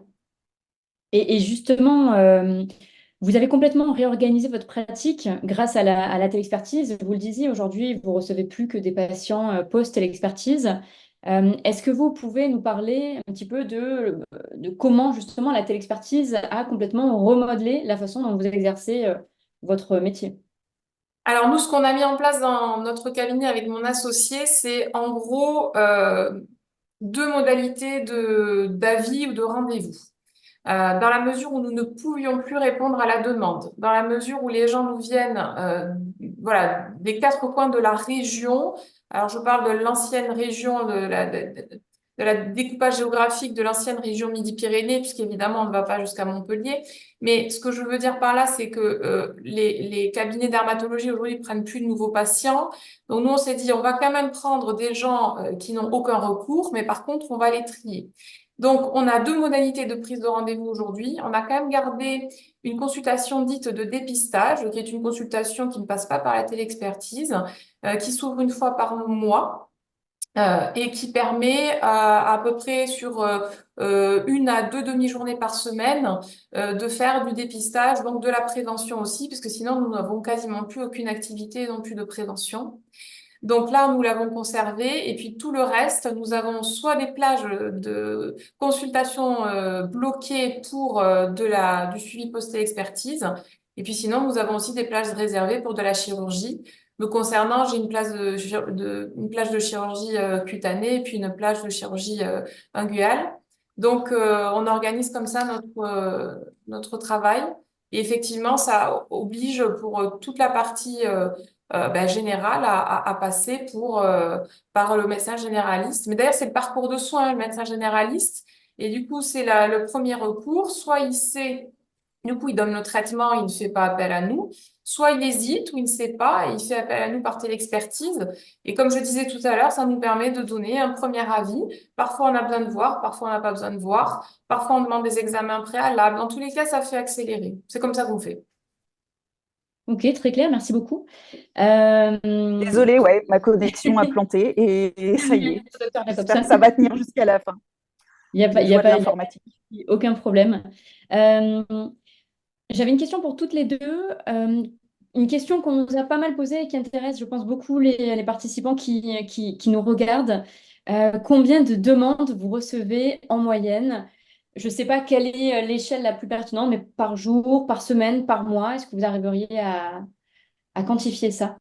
Speaker 2: Et justement, vous avez complètement réorganisé votre pratique grâce à la télexpertise. Vous le disiez, aujourd'hui, vous recevez plus que des patients post-télexpertise. Est-ce que vous pouvez nous parler un petit peu de comment justement la télexpertise a complètement remodelé la façon dont vous exercez votre métier?
Speaker 1: Alors, nous, ce qu'on a mis en place dans notre cabinet avec mon associé, c'est en gros deux modalités d'avis ou de rendez-vous. Dans la mesure où nous ne pouvions plus répondre à la demande, dans la mesure où les gens nous viennent voilà, des quatre coins de la région. Alors, je parle de l'ancienne région, de la découpage géographique de l'ancienne région Midi-Pyrénées, puisqu'évidemment, on ne va pas jusqu'à Montpellier. Mais ce que je veux dire par là, c'est que les cabinets dermatologie aujourd'hui prennent plus de nouveaux patients. Donc, nous, on s'est dit, on va quand même prendre des gens qui n'ont aucun recours, mais par contre, on va les trier. Donc, on a deux modalités de prise de rendez-vous aujourd'hui. On a quand même gardé une consultation dite de dépistage, qui est une consultation qui ne passe pas par la téléexpertise, qui s'ouvre une fois par mois et qui permet à peu près sur une à deux demi-journées par semaine de faire du dépistage, donc de la prévention aussi, parce que sinon, nous n'avons quasiment plus aucune activité non plus de prévention. Donc là, nous l'avons conservé. Et puis tout le reste, nous avons soit des plages de consultation bloquées pour du suivi post-expertise. Et puis sinon, nous avons aussi des plages réservées pour de la chirurgie. Me concernant, j'ai une plage de chirurgie cutanée et puis une plage de chirurgie unguale. Donc, on organise comme ça notre travail. Et effectivement, ça oblige pour toute la partie général à passer par le médecin généraliste. Mais d'ailleurs, c'est le parcours de soins, le médecin généraliste. Et du coup, c'est le premier recours. Soit il sait, du coup, il donne le traitement, il ne fait pas appel à nous. Soit il hésite ou il ne sait pas et il fait appel à nous par téléexpertise. Et comme je disais tout à l'heure, ça nous permet de donner un premier avis. Parfois, on a besoin de voir, parfois, on n'a pas besoin de voir. Parfois, on demande des examens préalables. Dans tous les cas, ça fait accélérer. C'est comme ça qu'on fait.
Speaker 2: Ok, très clair, merci beaucoup. Euh,
Speaker 3: Désolée, ouais, ma connexion a planté et ça y est.
Speaker 2: Docteur
Speaker 3: J'espère que
Speaker 2: Jacobson.
Speaker 3: ça va tenir jusqu'à la fin.
Speaker 2: Il n'y a pas,
Speaker 3: Les
Speaker 2: il y a
Speaker 3: joies de
Speaker 2: pas,
Speaker 3: l'informatique.
Speaker 2: aucun problème. Euh, J'avais une question pour toutes les deux. Une question qu'on nous a pas mal posée et qui intéresse, je pense, beaucoup les participants qui nous regardent. Combien de demandes vous recevez en moyenne? Je ne sais pas quelle est l'échelle la plus pertinente, mais par jour, par semaine, par mois, est-ce que vous arriveriez à quantifier ça?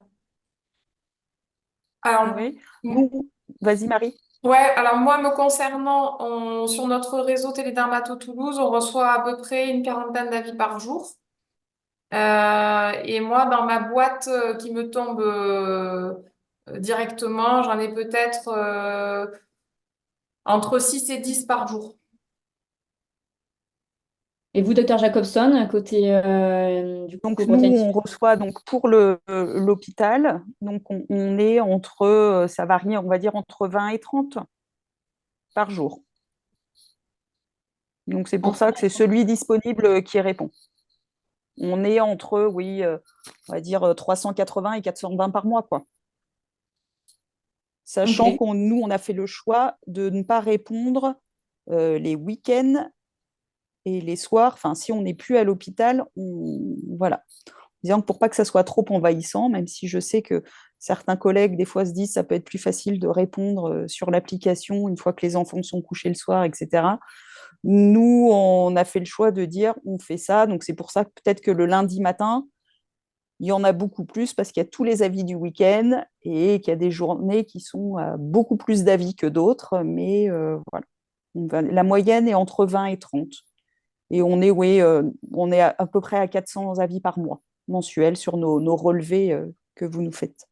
Speaker 1: Alors,
Speaker 3: Oui. Nous, vas-y Marie.
Speaker 1: ouais, alors moi, me concernant, sur notre réseau Télédermato Toulouse, on reçoit à peu près une quarantaine d'avis par jour. Et moi, dans ma boîte qui me tombe directement, j'en ai peut-être entre 6 et 10 par jour.
Speaker 2: Et vous, docteur Jacobson, côté du
Speaker 3: Donc
Speaker 2: coup
Speaker 3: nous,
Speaker 2: Bretagne
Speaker 3: on
Speaker 2: Sud?
Speaker 3: reçoit donc pour l'hôpital, donc on est entre, ça varie, on va dire entre 20 et 30 par jour. Donc c'est pour
Speaker 2: Entre-
Speaker 3: ça que c'est celui disponible qui répond. On est entre, oui, on va dire 380 et 420 par mois, quoi. Sachant
Speaker 2: Ok.
Speaker 3: qu'on nous, on a fait le choix de ne pas répondre les week-ends et les soirs. Enfin, si on n'est plus à l'hôpital, voilà. Disons que pour pas que ça soit trop envahissant, même si je sais que certains collègues, des fois, se disent que ça peut être plus facile de répondre sur l'application une fois que les enfants sont couchés le soir, etc. Nous, on a fait le choix de dire on fait ça. Donc, c'est pour ça que peut-être que le lundi matin, il y en a beaucoup plus parce qu'il y a tous les avis du week-end et qu'il y a des journées qui sont beaucoup plus d'avis que d'autres. Mais voilà. La moyenne est entre 20 et 30. Et on est, oui, on est à peu près à 400 avis par mois mensuels sur nos relevés que vous nous faites.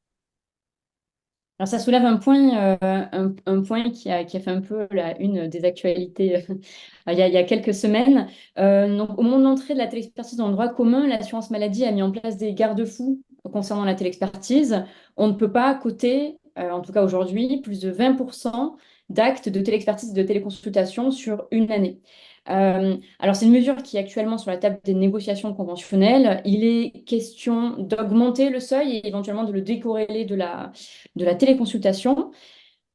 Speaker 2: Alors ça soulève un point, un point qui a fait un peu la une des actualités il y a quelques semaines. Donc, au moment de l'entrée de la télexpertise dans le droit commun, l'assurance maladie a mis en place des garde-fous concernant la télexpertise. On ne peut pas coter, en tout cas aujourd'hui, plus de 20% d'actes de télexpertise et de téléconsultation sur une année. Alors, c'est une mesure qui est actuellement sur la table des négociations conventionnelles. Il est question d'augmenter le seuil et éventuellement de le décorréler de la téléconsultation.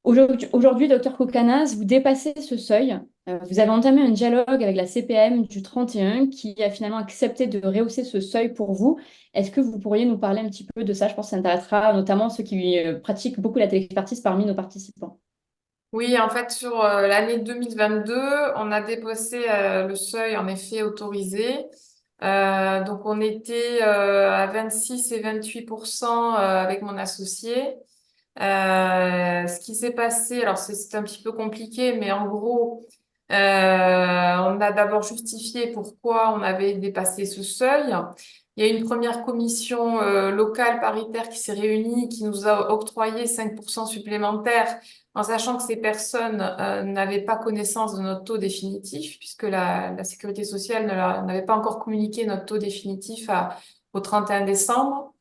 Speaker 2: Aujourd'hui, docteur Kokanas, vous dépassez ce seuil. Vous avez entamé un dialogue avec la CPAM du 31 qui a finalement accepté de rehausser ce seuil pour vous. Est-ce que vous pourriez nous parler un petit peu de ça? Je pense que ça intéressera notamment ceux qui pratiquent beaucoup la téléexpertise parmi nos participants.
Speaker 1: Oui, en fait, sur l'année 2022, on a dépassé le seuil en effet autorisé. Donc, on était à 26 et 28% avec mon associé. Ce qui s'est passé, alors c'est un petit peu compliqué, mais en gros, on a d'abord justifié pourquoi on avait dépassé ce seuil. Il y a une première commission locale paritaire qui s'est réunie, qui nous a octroyé 5% supplémentaires, en sachant que ces personnes n'avaient pas connaissance de notre taux définitif, puisque la Sécurité sociale n'avait pas encore communiqué notre taux définitif au 31 décembre.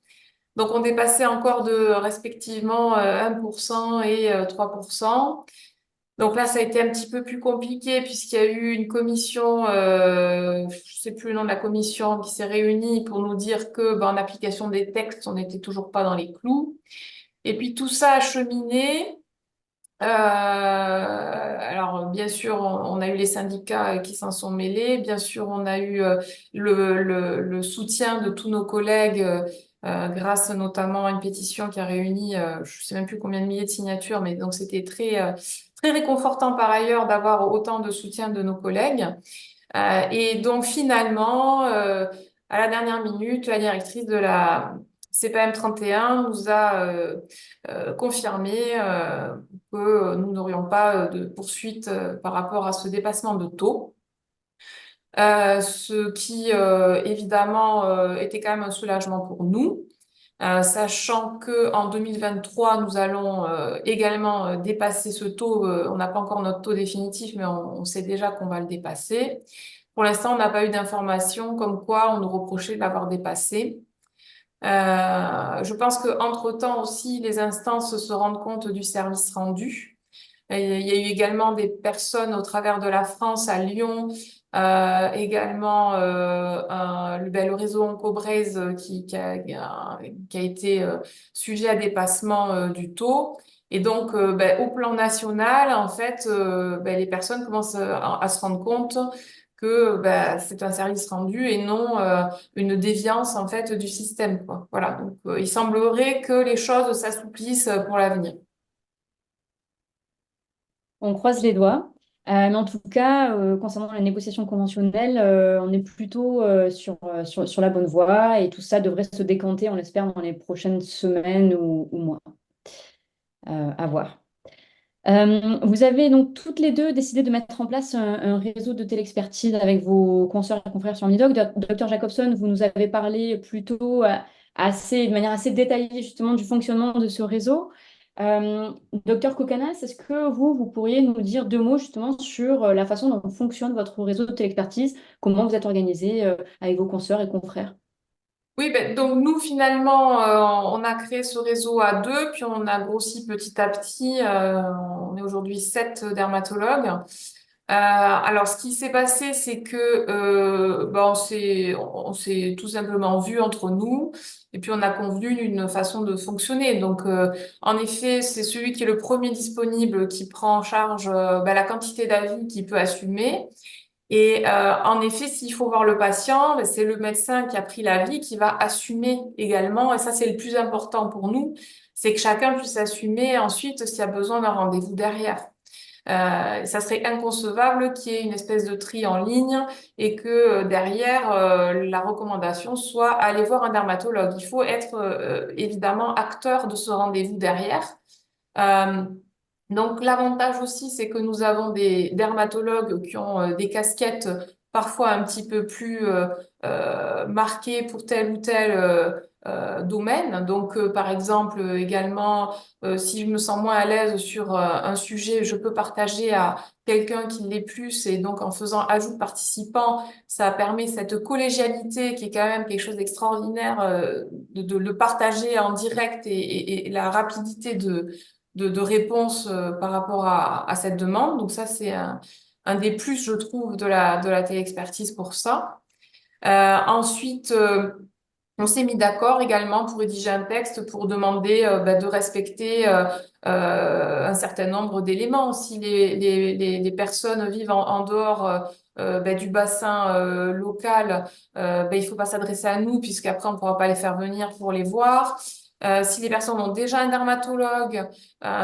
Speaker 1: Donc, on dépassait encore de respectivement 1% et 3%. Donc là, ça a été un petit peu plus compliqué puisqu'il y a eu une commission, je sais plus le nom de la commission, qui s'est réunie pour nous dire que, ben, en application des textes, on n'était toujours pas dans les clous. Et puis tout ça a cheminé. Alors, bien sûr, on a eu les syndicats qui s'en sont mêlés. Bien sûr, on a eu le soutien de tous nos collègues grâce notamment à une pétition qui a réuni, je sais même plus combien de milliers de signatures, mais donc c'était très réconfortant par ailleurs d'avoir autant de soutien de nos collègues. Et donc finalement, à la dernière minute, la directrice de la CPM 31 nous a confirmé que nous n'aurions pas de poursuite par rapport à ce dépassement de taux. Ce qui évidemment était quand même un soulagement pour nous, sachant que en 2023 nous allons également dépasser ce taux. On n'a pas encore notre taux définitif, mais on sait déjà qu'on va le dépasser. Pour l'instant, on n'a pas eu d'informations comme quoi on nous reprochait de l'avoir dépassé. Je pense qu'entre-temps aussi, les instances se rendent compte du service rendu. Et il y a eu également des personnes au travers de la France, à Lyon, également le réseau Oncobraise qui a été sujet à dépassement du taux. Et donc, au plan national, en fait, les personnes commencent à se rendre compte que c'est un service rendu et non une déviance en fait du système, quoi. Voilà. Donc, il semblerait que les choses s'assouplissent pour l'avenir.
Speaker 2: On croise les doigts. Mais en tout cas, concernant les négociations conventionnelles, on est plutôt sur la bonne voie et tout ça devrait se décanter, on l'espère, dans les prochaines semaines ou mois. À voir. Vous avez donc toutes les deux décidé de mettre en place un réseau de télexpertise avec vos consoeurs et confrères sur Omnidoc. Docteur Jacobson, vous nous avez parlé plutôt de manière assez détaillée justement du fonctionnement de ce réseau. Docteur Kokanas, est-ce que vous pourriez nous dire deux mots justement sur la façon dont fonctionne votre réseau de télexpertise, comment vous êtes organisé avec vos consoeurs et confrères?
Speaker 1: Oui, ben, donc nous finalement, on a créé ce réseau à deux, puis on a grossi petit à petit. On est aujourd'hui 7 dermatologues. Alors, ce qui s'est passé, c'est que ben, on s'est tout simplement vus entre nous, et puis on a convenu d'une façon de fonctionner. Donc, en effet, c'est celui qui est le premier disponible qui prend en charge ben, la quantité d'avis qu'il peut assumer. Et en effet, s'il faut voir le patient, ben, c'est le médecin qui a pris l'avis qui va assumer également. Et ça, c'est le plus important pour nous, c'est que chacun puisse assumer ensuite s'il y a besoin d'un rendez-vous derrière. Ça serait inconcevable qu'il y ait une espèce de tri en ligne et que derrière, la recommandation soit aller voir un dermatologue. Il faut être évidemment acteur de ce rendez-vous derrière. Euh, donc l'avantage aussi, c'est que nous avons des dermatologues qui ont des casquettes parfois un petit peu plus marquées pour tel ou tel domaine. Donc par exemple également, si je me sens moins à l'aise sur un sujet, je peux partager à quelqu'un qui l'est plus et donc en faisant ajout de participants, ça permet cette collégialité qui est quand même quelque chose d'extraordinaire de le partager en direct et la rapidité de réponse par rapport à cette demande. Donc ça, c'est un des plus, je trouve, de la téléexpertise pour ça. Ensuite, on s'est mis d'accord également pour rédiger un texte pour demander bah, de respecter un certain nombre d'éléments. Si les personnes vivent en dehors bah, du bassin local, bah, il faut pas s'adresser à nous puisqu'après on ne pourra pas les faire venir pour les voir. Si les personnes ont déjà un dermatologue,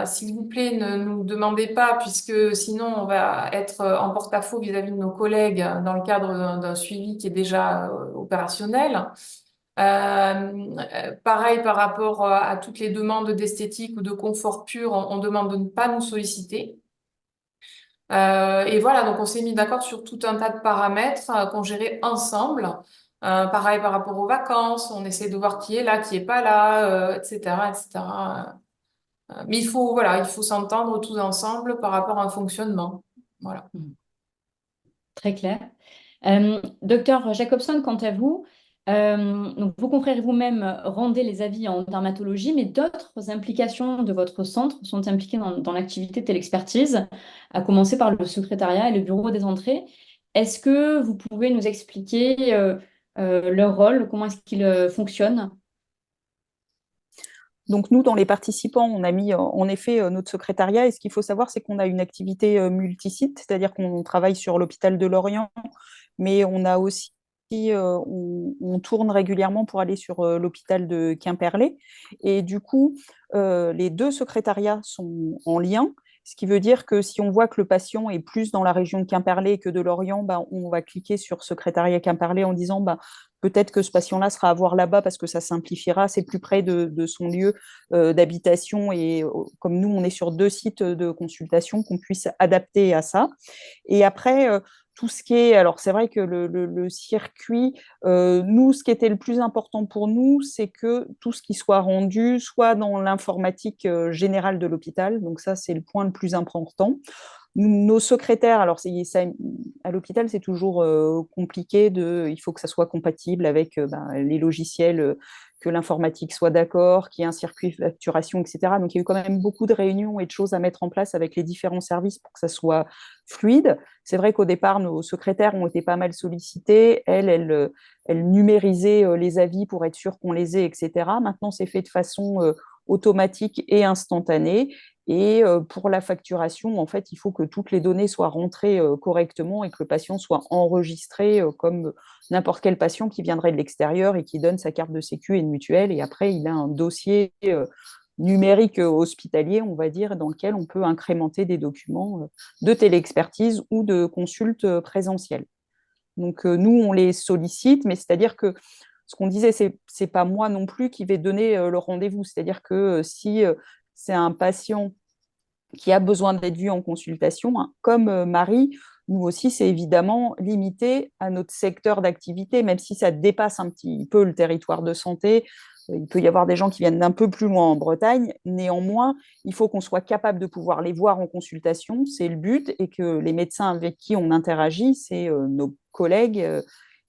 Speaker 1: s'il vous plaît, ne nous demandez pas, puisque sinon on va être en porte-à-faux vis-à-vis de nos collègues dans le cadre d'un suivi qui est déjà opérationnel. Pareil par rapport à toutes les demandes d'esthétique ou de confort pur, on demande de ne pas nous solliciter. Et voilà, donc on s'est mis d'accord sur tout un tas de paramètres qu'on gérait ensemble. Pareil par rapport aux vacances, on essaie de voir qui est là, qui est pas là, etc., etc. Mais voilà, il faut s'entendre tous ensemble par rapport à un fonctionnement. Voilà.
Speaker 2: Très clair. Docteur Jacobson, quant à vous, donc vos confrères et vous-même rendez les avis en dermatologie, mais d'autres implications de votre centre sont impliquées dans l'activité de l'expertise, à commencer par le secrétariat et le bureau des entrées. Est-ce que vous pouvez nous expliquer leur rôle, comment est-ce qu'ils fonctionnent?
Speaker 3: Donc nous, dans les participants, on a mis en effet notre secrétariat. Et ce qu'il faut savoir, c'est qu'on a une activité multisite, c'est-à-dire qu'on travaille sur l'hôpital de Lorient, mais on a aussi, on tourne régulièrement pour aller sur l'hôpital de Quimperlé. Et du coup, les deux secrétariats sont en lien, ce qui veut dire que si on voit que le patient est plus dans la région de Quimperlé que de Lorient, ben, on va cliquer sur secrétariat Quimperlé en disant ben, peut-être que ce patient-là sera à voir là-bas parce que ça simplifiera, c'est plus près de son lieu d'habitation et comme nous, on est sur deux sites de consultation, qu'on puisse adapter à ça. Et après, tout ce qui est, alors c'est vrai que le circuit, nous, ce qui était le plus important pour nous, c'est que tout ce qui soit rendu soit dans l'informatique générale de l'hôpital. Donc ça, c'est le point le plus important. Nos secrétaires, alors ça, à l'hôpital, c'est toujours compliqué il faut que ça soit compatible avec ben, les logiciels, que l'informatique soit d'accord, qu'il y ait un circuit de facturation, etc. Donc il y a eu quand même beaucoup de réunions et de choses à mettre en place avec les différents services pour que ça soit fluide. C'est vrai qu'au départ, nos secrétaires ont été pas mal sollicités. Elles numérisaient les avis pour être sûr qu'on les ait, etc. Maintenant, c'est fait de façon automatique et instantanée. Et pour la facturation, en fait, il faut que toutes les données soient rentrées correctement et que le patient soit enregistré comme n'importe quel patient qui viendrait de l'extérieur et qui donne sa carte de sécu et de mutuelle. Et après, il a un dossier numérique hospitalier, on va dire, dans lequel on peut incrémenter des documents de téléexpertise ou de consulte présentielle. Donc, nous, on les sollicite, mais c'est-à-dire que ce qu'on disait, c'est pas moi non plus qui vais donner le rendez-vous. C'est-à-dire que si c'est un patient qui a besoin d'être vu en consultation, hein. Comme Marie, nous aussi, c'est évidemment limité à notre secteur d'activité, même si ça dépasse un petit peu le territoire de santé. Il peut y avoir des gens qui viennent d'un peu plus loin en Bretagne. Néanmoins, il faut qu'on soit capable de pouvoir les voir en consultation, c'est le but, et que les médecins avec qui on interagit, c'est nos collègues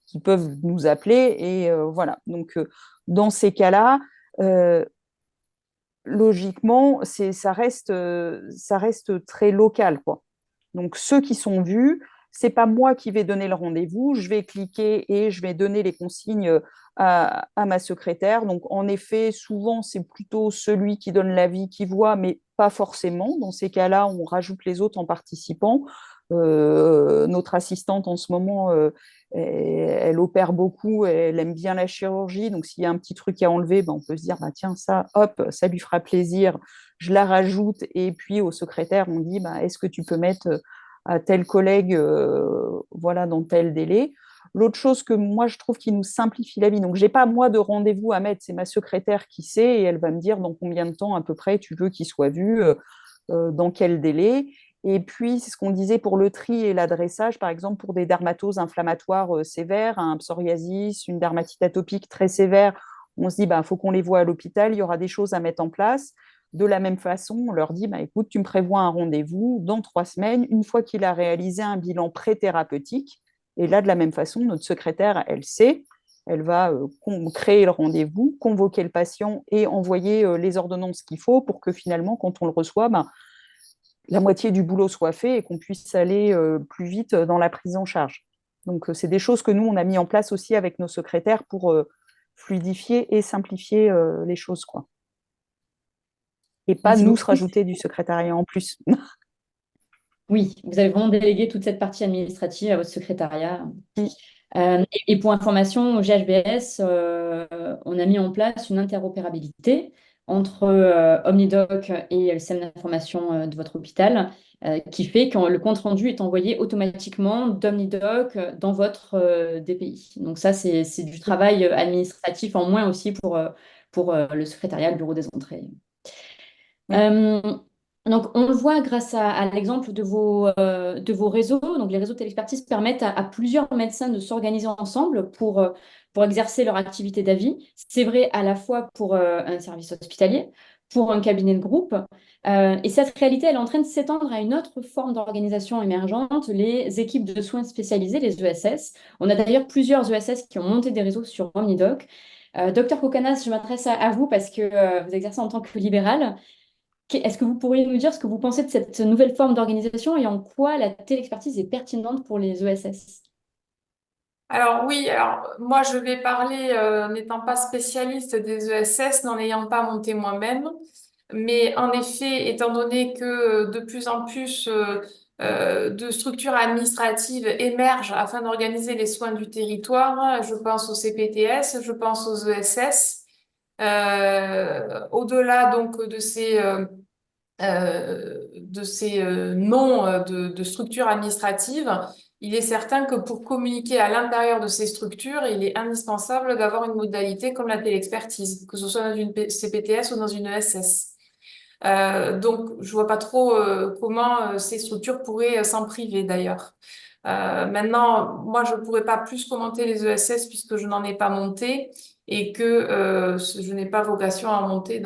Speaker 3: qui peuvent nous appeler. Et voilà. Donc, dans ces cas-là, euh, logiquement, ça reste très local, quoi. Donc, ceux qui sont vus, c'est pas moi qui vais donner le rendez-vous, je vais cliquer et je vais donner les consignes à ma secrétaire. Donc, en effet, souvent, c'est plutôt celui qui donne l'avis qui voit, mais pas forcément. Dans ces cas-là, on rajoute les autres en participant. Notre assistante, en ce moment, elle opère beaucoup, elle aime bien la chirurgie. Donc, s'il y a un petit truc à enlever, ben, on peut se dire, bah, tiens, ça, hop, ça lui fera plaisir. Je la rajoute. Et puis, au secrétaire, on dit, bah, est-ce que tu peux mettre à tel collègue voilà, dans tel délai. L'autre chose que moi, je trouve qui nous simplifie la vie, donc je n'ai pas moi de rendez-vous à mettre, c'est ma secrétaire qui sait et elle va me dire dans combien de temps à peu près tu veux qu'il soit vu, dans quel délai. Et puis, c'est ce qu'on disait pour le tri et l'adressage, par exemple, pour des dermatoses inflammatoires sévères, un psoriasis, une dermatite atopique très sévère, on se dit, bah, faut qu'on les voit à l'hôpital, il y aura des choses à mettre en place. De la même façon, on leur dit, bah, écoute, tu me prévois un rendez-vous dans 3 semaines, une fois qu'il a réalisé un bilan pré-thérapeutique. Et là, de la même façon, notre secrétaire, elle sait, elle va créer le rendez-vous, convoquer le patient et envoyer les ordonnances qu'il faut pour que finalement, quand on le reçoit, bah, la moitié du boulot soit fait et qu'on puisse aller plus vite dans la prise en charge. Donc, c'est des choses que nous, on a mis en place aussi avec nos secrétaires pour fluidifier et simplifier les choses, quoi. Et pas
Speaker 2: Merci
Speaker 3: nous se
Speaker 2: beaucoup.
Speaker 3: rajouter du secrétariat en plus.
Speaker 2: Oui, vous avez vraiment délégué toute cette partie administrative à votre secrétariat. Et pour information, au GHBS, on a mis en place une interopérabilité entre Omnidoc et le système d'information de votre hôpital, qui fait que le compte-rendu est envoyé automatiquement d'Omnidoc dans votre DPI. Donc ça, c'est du travail administratif en moins aussi pour le secrétariat, le bureau des entrées.
Speaker 3: Oui.
Speaker 2: Euh, donc, on le voit grâce à l'exemple de vos réseaux. Donc, les réseaux de téléexpertise permettent à plusieurs médecins de s'organiser ensemble pour exercer leur activité d'avis. C'est vrai à la fois pour un service hospitalier, pour un cabinet de groupe. Et cette réalité, elle est en train de s'étendre à une autre forme d'organisation émergente, les équipes de soins spécialisées, les ESS. On a d'ailleurs plusieurs ESS qui ont monté des réseaux sur OmniDoc. Docteur Kokanas, je m'adresse à vous parce que vous exercez en tant que libéral. Est-ce que vous pourriez nous dire ce que vous pensez de cette nouvelle forme d'organisation et en quoi la téléexpertise est pertinente pour les ESS?
Speaker 1: Alors oui, alors moi je vais parler, n'étant pas spécialiste des ESS, n'en ayant pas monté moi-même, mais en effet, étant donné que de plus en plus de structures administratives émergent afin d'organiser les soins du territoire, je pense aux CPTS, je pense aux ESS, au-delà donc de ces noms de structures administratives, il est certain que pour communiquer à l'intérieur de ces structures, il est indispensable d'avoir une modalité comme la téléexpertise, que ce soit dans une CPTS ou dans une ESS. Donc, je vois pas trop comment ces structures pourraient s'en priver d'ailleurs. Maintenant, moi, je pourrais pas plus commenter les ESS puisque je n'en ai pas monté et que je n'ai pas vocation à monter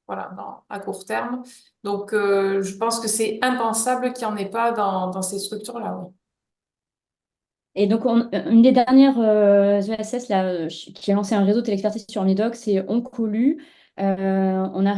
Speaker 1: voilà, à court terme. Donc, je pense que c'est impensable qu'il n'y en ait pas dans ces structures-là. Oui.
Speaker 2: Et donc, une des dernières ESS là, qui a lancé un réseau téléexpertise sur Omnidoc, c'est Oncolu. On a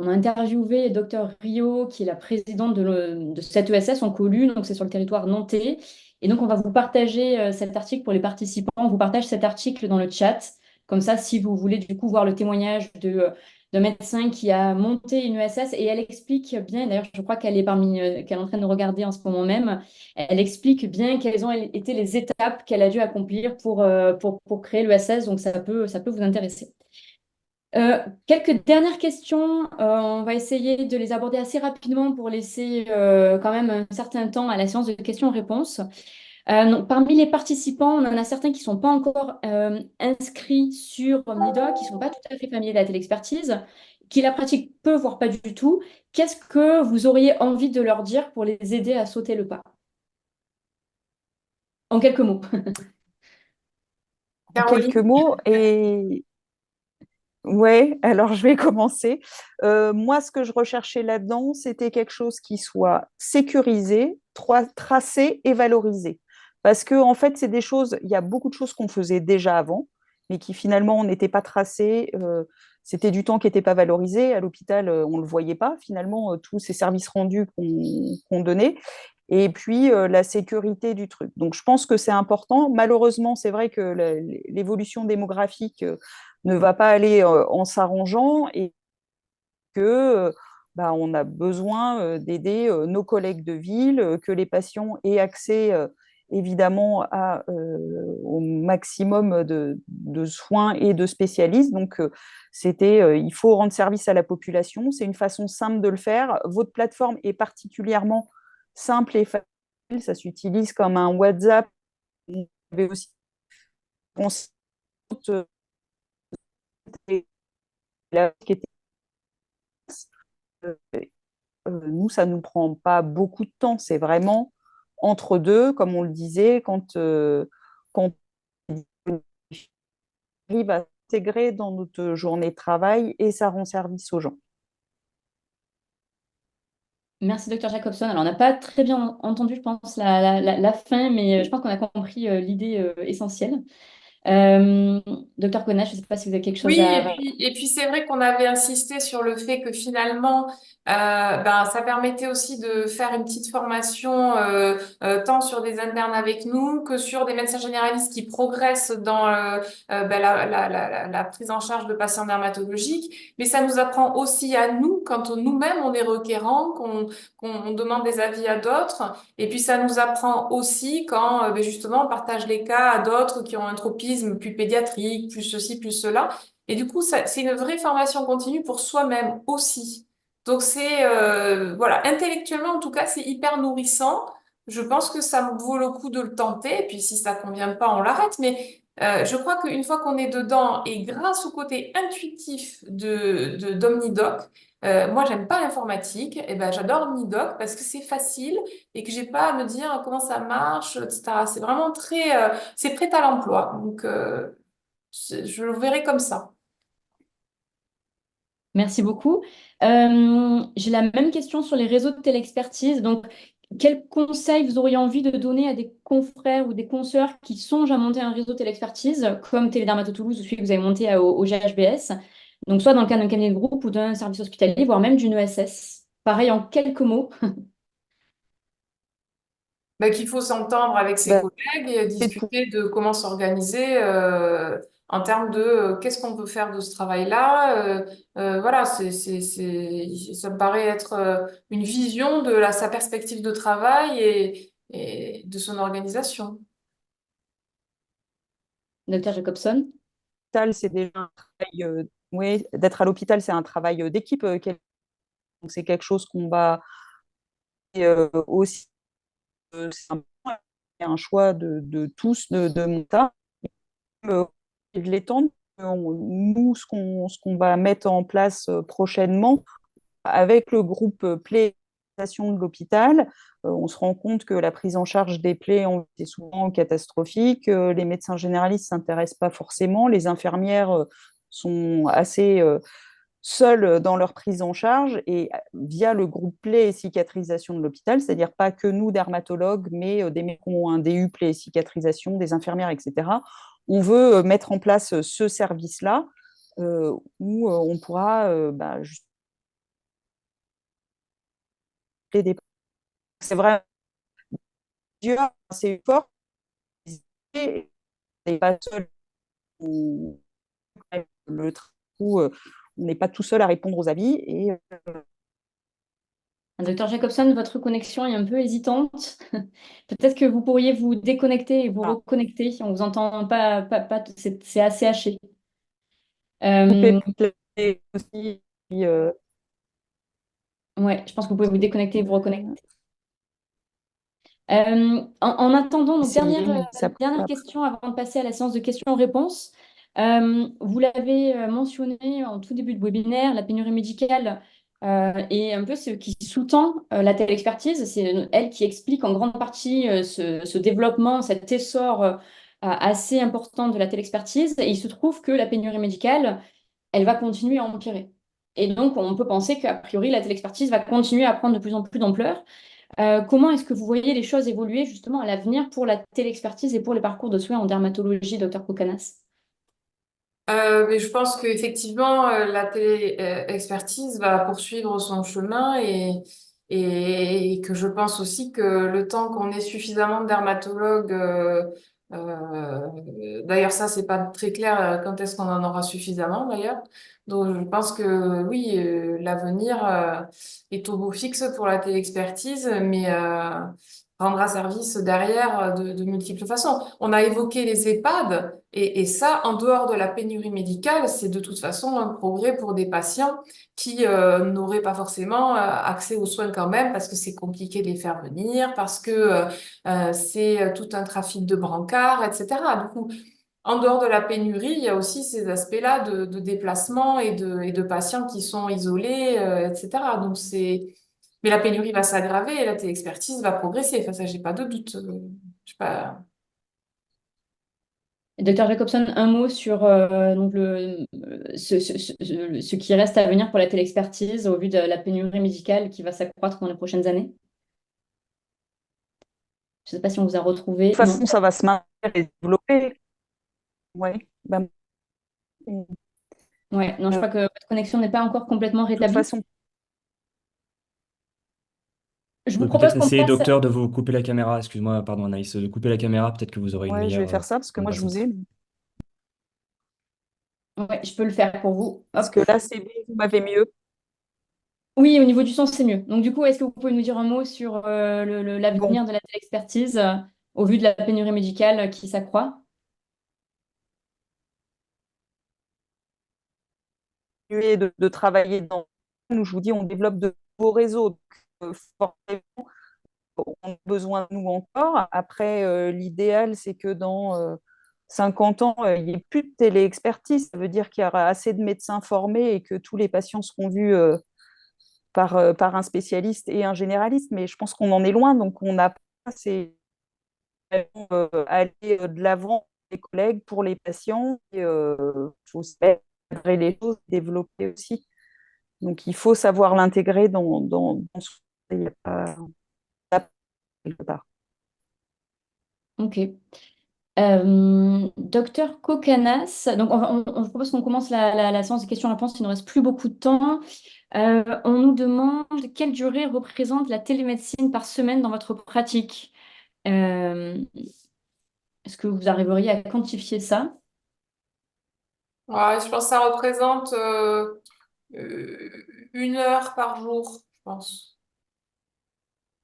Speaker 2: interviewé Dr Rio, qui est la présidente de cette ESS Oncolu, donc c'est sur le territoire nantais. Et donc, on va vous partager cet article pour les participants. On vous partage cet article dans le chat. Comme ça, si vous voulez du coup voir le témoignage d'un médecin qui a monté une ESS, et elle explique bien, d'ailleurs, je crois qu'elle est en train de regarder en ce moment même. Elle explique bien quelles ont été les étapes qu'elle a dû accomplir pour créer l'ESS, donc ça peut vous intéresser. Quelques dernières questions, on va essayer de les aborder assez rapidement pour laisser quand même un certain temps à la séance de questions-réponses. Donc, parmi les participants, on en a certains qui ne sont pas encore inscrits sur Omnidoc, qui ne sont pas tout à fait familiers de la téléexpertise, qui la pratiquent peu, voire pas du tout, qu'est-ce que vous auriez envie de leur dire pour les aider à sauter le pas? En quelques mots.
Speaker 3: En quelques
Speaker 1: Caroline?
Speaker 3: mots, et ouais, alors je vais commencer. Moi, ce que je recherchais là-dedans, c'était quelque chose qui soit sécurisé, tracé et valorisé. Parce que, en fait, c'est des choses, il y a beaucoup de choses qu'on faisait déjà avant, mais qui finalement n'étaient pas tracées. C'était du temps qui n'était pas valorisé. À l'hôpital, on ne le voyait pas, finalement, tous ces services rendus qu'on donnait. Et puis, la sécurité du truc. Donc, je pense que c'est important. Malheureusement, c'est vrai que l'évolution démographique ne va pas aller en s'arrangeant et que bah, on a besoin d'aider nos collègues de ville, que les patients aient accès évidemment au maximum de soins et de spécialistes. Donc, il faut rendre service à la population. C'est une façon simple de le faire. Votre plateforme est particulièrement simple et facile. Ça s'utilise comme un WhatsApp. Vous avez aussi nous, ça ne nous prend pas beaucoup de temps. C'est vraiment entre deux, comme on le disait, quand on arrive à s'intégrer dans notre journée de travail et ça rend service aux gens.
Speaker 2: Merci, docteur Jacobson. Alors, on n'a pas très bien entendu, je pense, la fin, mais je pense qu'on a compris l'idée essentielle. Euh, docteur Conas, je ne sais pas si vous avez quelque chose
Speaker 1: Oui,
Speaker 2: à...
Speaker 1: et puis c'est vrai qu'on avait insisté sur le fait que finalement, ben, ça permettait aussi de faire une petite formation tant sur des internes avec nous que sur des médecins généralistes qui progressent dans ben, la prise en charge de patients dermatologiques. Mais ça nous apprend aussi à nous, quand nous-mêmes on est requérants, qu'on demande des avis à d'autres. Et puis ça nous apprend aussi quand ben, justement on partage les cas à d'autres qui ont un tropisme plus pédiatrique, plus ceci, plus cela. Et du coup, c'est une vraie formation continue pour soi-même aussi. Donc c'est voilà, intellectuellement en tout cas, c'est hyper nourrissant. Je pense que ça vaut le coup de le tenter. Et puis si ça convient pas, on l'arrête. Mais je crois qu'une fois qu'on est dedans et grâce au côté intuitif d'Omnidoc, moi j'aime pas l'informatique, et ben j'adore Omnidoc parce que c'est facile et que j'ai pas à me dire comment ça marche, etc. C'est vraiment c'est prêt à l'emploi. Donc je le verrai comme ça.
Speaker 2: Merci beaucoup. J'ai la même question sur les réseaux de télexpertise. Donc, quels conseils vous auriez envie de donner à des confrères ou des consoeurs qui songent à monter un réseau de télexpertise, comme Télédermato Toulouse ou celui que vous avez monté au GHBS, donc soit dans le cadre d'un cabinet de groupe ou d'un service hospitalier, voire même d'une ESS. Pareil, en quelques mots.
Speaker 1: Bah, qu'il faut s'entendre avec ses
Speaker 3: Ben,
Speaker 1: collègues et
Speaker 3: c'est pour
Speaker 1: discuter de comment s'organiser en termes de qu'est-ce qu'on peut faire de ce travail-là. Voilà, ça me paraît être une vision de sa perspective de travail et de son organisation.
Speaker 2: Docteur Jacobson.
Speaker 3: l'hôpital, c'est déjà un travail, ouais, d'être à l'hôpital, c'est un travail d'équipe. Donc, c'est quelque chose qu'on va aussi, c'est un choix de tous de monter. De l'étendre. Nous, ce qu'on va mettre en place prochainement avec le groupe plaies de l'hôpital, on se rend compte que la prise en charge des plaies est souvent catastrophique. Les médecins généralistes ne s'intéressent pas forcément. Les infirmières sont assez seules dans leur prise en charge et via le groupe plaies et cicatrisation de l'hôpital, c'est-à-dire pas que nous, dermatologues, mais des médecins qui ont un DU plaies et cicatrisation, des infirmières, etc. On veut mettre en place ce service-là où on pourra juste des... C'est vrai, Dieu, c'est fort, n'est pas seul. Le coup, on n'est pas tout seul à répondre aux avis. Et
Speaker 2: Docteur Jacobson, votre connexion est un peu hésitante. Peut-être que vous pourriez vous déconnecter et vous
Speaker 3: voilà,
Speaker 2: reconnecter. On vous entend pas, c'est assez haché.
Speaker 3: couper
Speaker 2: Euh,
Speaker 3: aussi.
Speaker 2: ouais, je pense que vous pouvez vous déconnecter et vous reconnecter. En attendant, donc
Speaker 3: Essayer, mais
Speaker 2: dernière question avant de passer à la séance de questions-réponses. Vous l'avez mentionné en tout début de webinaire, la pénurie médicale Et un peu ce qui sous-tend la télé-expertise, c'est elle qui explique en grande partie ce développement, cet essor assez important de la télé-expertise. Et il se trouve que la pénurie médicale, elle va continuer à empirer. Et donc, on peut penser qu'a priori, la télé-expertise va continuer à prendre de plus en plus d'ampleur. Comment est-ce que vous voyez les choses évoluer justement à l'avenir pour la télé-expertise et pour les parcours de soins en dermatologie, docteur Kokanas?
Speaker 1: Mais je pense qu'effectivement, la télé-expertise va poursuivre son chemin et que je pense aussi que le temps qu'on ait suffisamment de dermatologues, d'ailleurs ça, c'est pas très clair quand est-ce qu'on en aura suffisamment d'ailleurs. Donc je pense que oui, l'avenir est au beau fixe pour la télé-expertise, mais rendra service derrière de multiples façons. On a évoqué les EHPAD. Et ça, en dehors de la pénurie médicale, c'est de toute façon un progrès pour des patients qui n'auraient pas forcément accès aux soins quand même parce que c'est compliqué de les faire venir, parce que c'est tout un trafic de brancards, etc. Du coup, en dehors de la pénurie, il y a aussi ces aspects-là de déplacement et de patients qui sont isolés, etc. Donc c'est... Mais la pénurie va s'aggraver et la téléexpertise va progresser. Enfin, ça, j'ai pas de doute. Je sais pas.
Speaker 2: Docteur Jacobson, un mot sur donc ce qui reste à venir pour la télé-expertise au vu de la pénurie médicale qui va s'accroître dans les prochaines années. Je ne sais pas si on vous a
Speaker 3: De
Speaker 2: retrouvé.
Speaker 3: toute
Speaker 2: Non.
Speaker 3: façon, ça va se maintenir et se développer. Ouais. Ben,
Speaker 2: Ouais, non, je crois que votre connexion n'est pas encore complètement
Speaker 3: de toute
Speaker 2: rétablie.
Speaker 3: façon,
Speaker 2: Je
Speaker 4: Vous
Speaker 2: vous
Speaker 4: pouvez
Speaker 2: propose
Speaker 4: peut-être
Speaker 2: qu'on
Speaker 4: essayer,
Speaker 2: passe.
Speaker 4: docteur, de vous couper la caméra. Excuse-moi, pardon, Anaïs, de couper la caméra. Peut-être que vous aurez une
Speaker 3: ouais, je vais
Speaker 4: meilleure
Speaker 3: faire ça parce que
Speaker 4: bande
Speaker 3: moi, je vous
Speaker 4: passante.
Speaker 3: ai.
Speaker 2: Ouais, je peux le faire pour vous.
Speaker 3: Parce
Speaker 2: Hop.
Speaker 3: que là, c'est bien, vous m'avez mieux.
Speaker 2: Oui, au niveau du son, c'est mieux. Donc, du coup, est-ce que vous pouvez nous dire un mot sur
Speaker 3: Bon,
Speaker 2: l'avenir de la télé-expertise au vu de la pénurie médicale qui s'accroît?
Speaker 3: de travailler dans. Nous, je vous dis, on développe de nouveaux réseaux. Donc, forcément, on a besoin de nous encore. Après, l'idéal, c'est que dans 50 ans, il n'y ait plus de télé-expertise. Ça veut dire qu'il y aura assez de médecins formés et que tous les patients seront vus par un spécialiste et un généraliste. Mais je pense qu'on en est loin. Donc, on n'a pas ces aller de l'avant les collègues pour les patients et faut cadrer les choses, développer aussi. Donc, il faut savoir l'intégrer dans ce il n'y a pas quelque part.
Speaker 2: Ok. Docteur Kokanas, donc je propose qu'on commence la séance de questions-réponses, il ne nous reste plus beaucoup de temps. On nous demande quelle durée représente la télémédecine par semaine dans votre pratique. Euh, Est-ce que vous arriveriez à quantifier ça?
Speaker 1: Ouais, je pense que ça représente 1 heure par jour, je pense.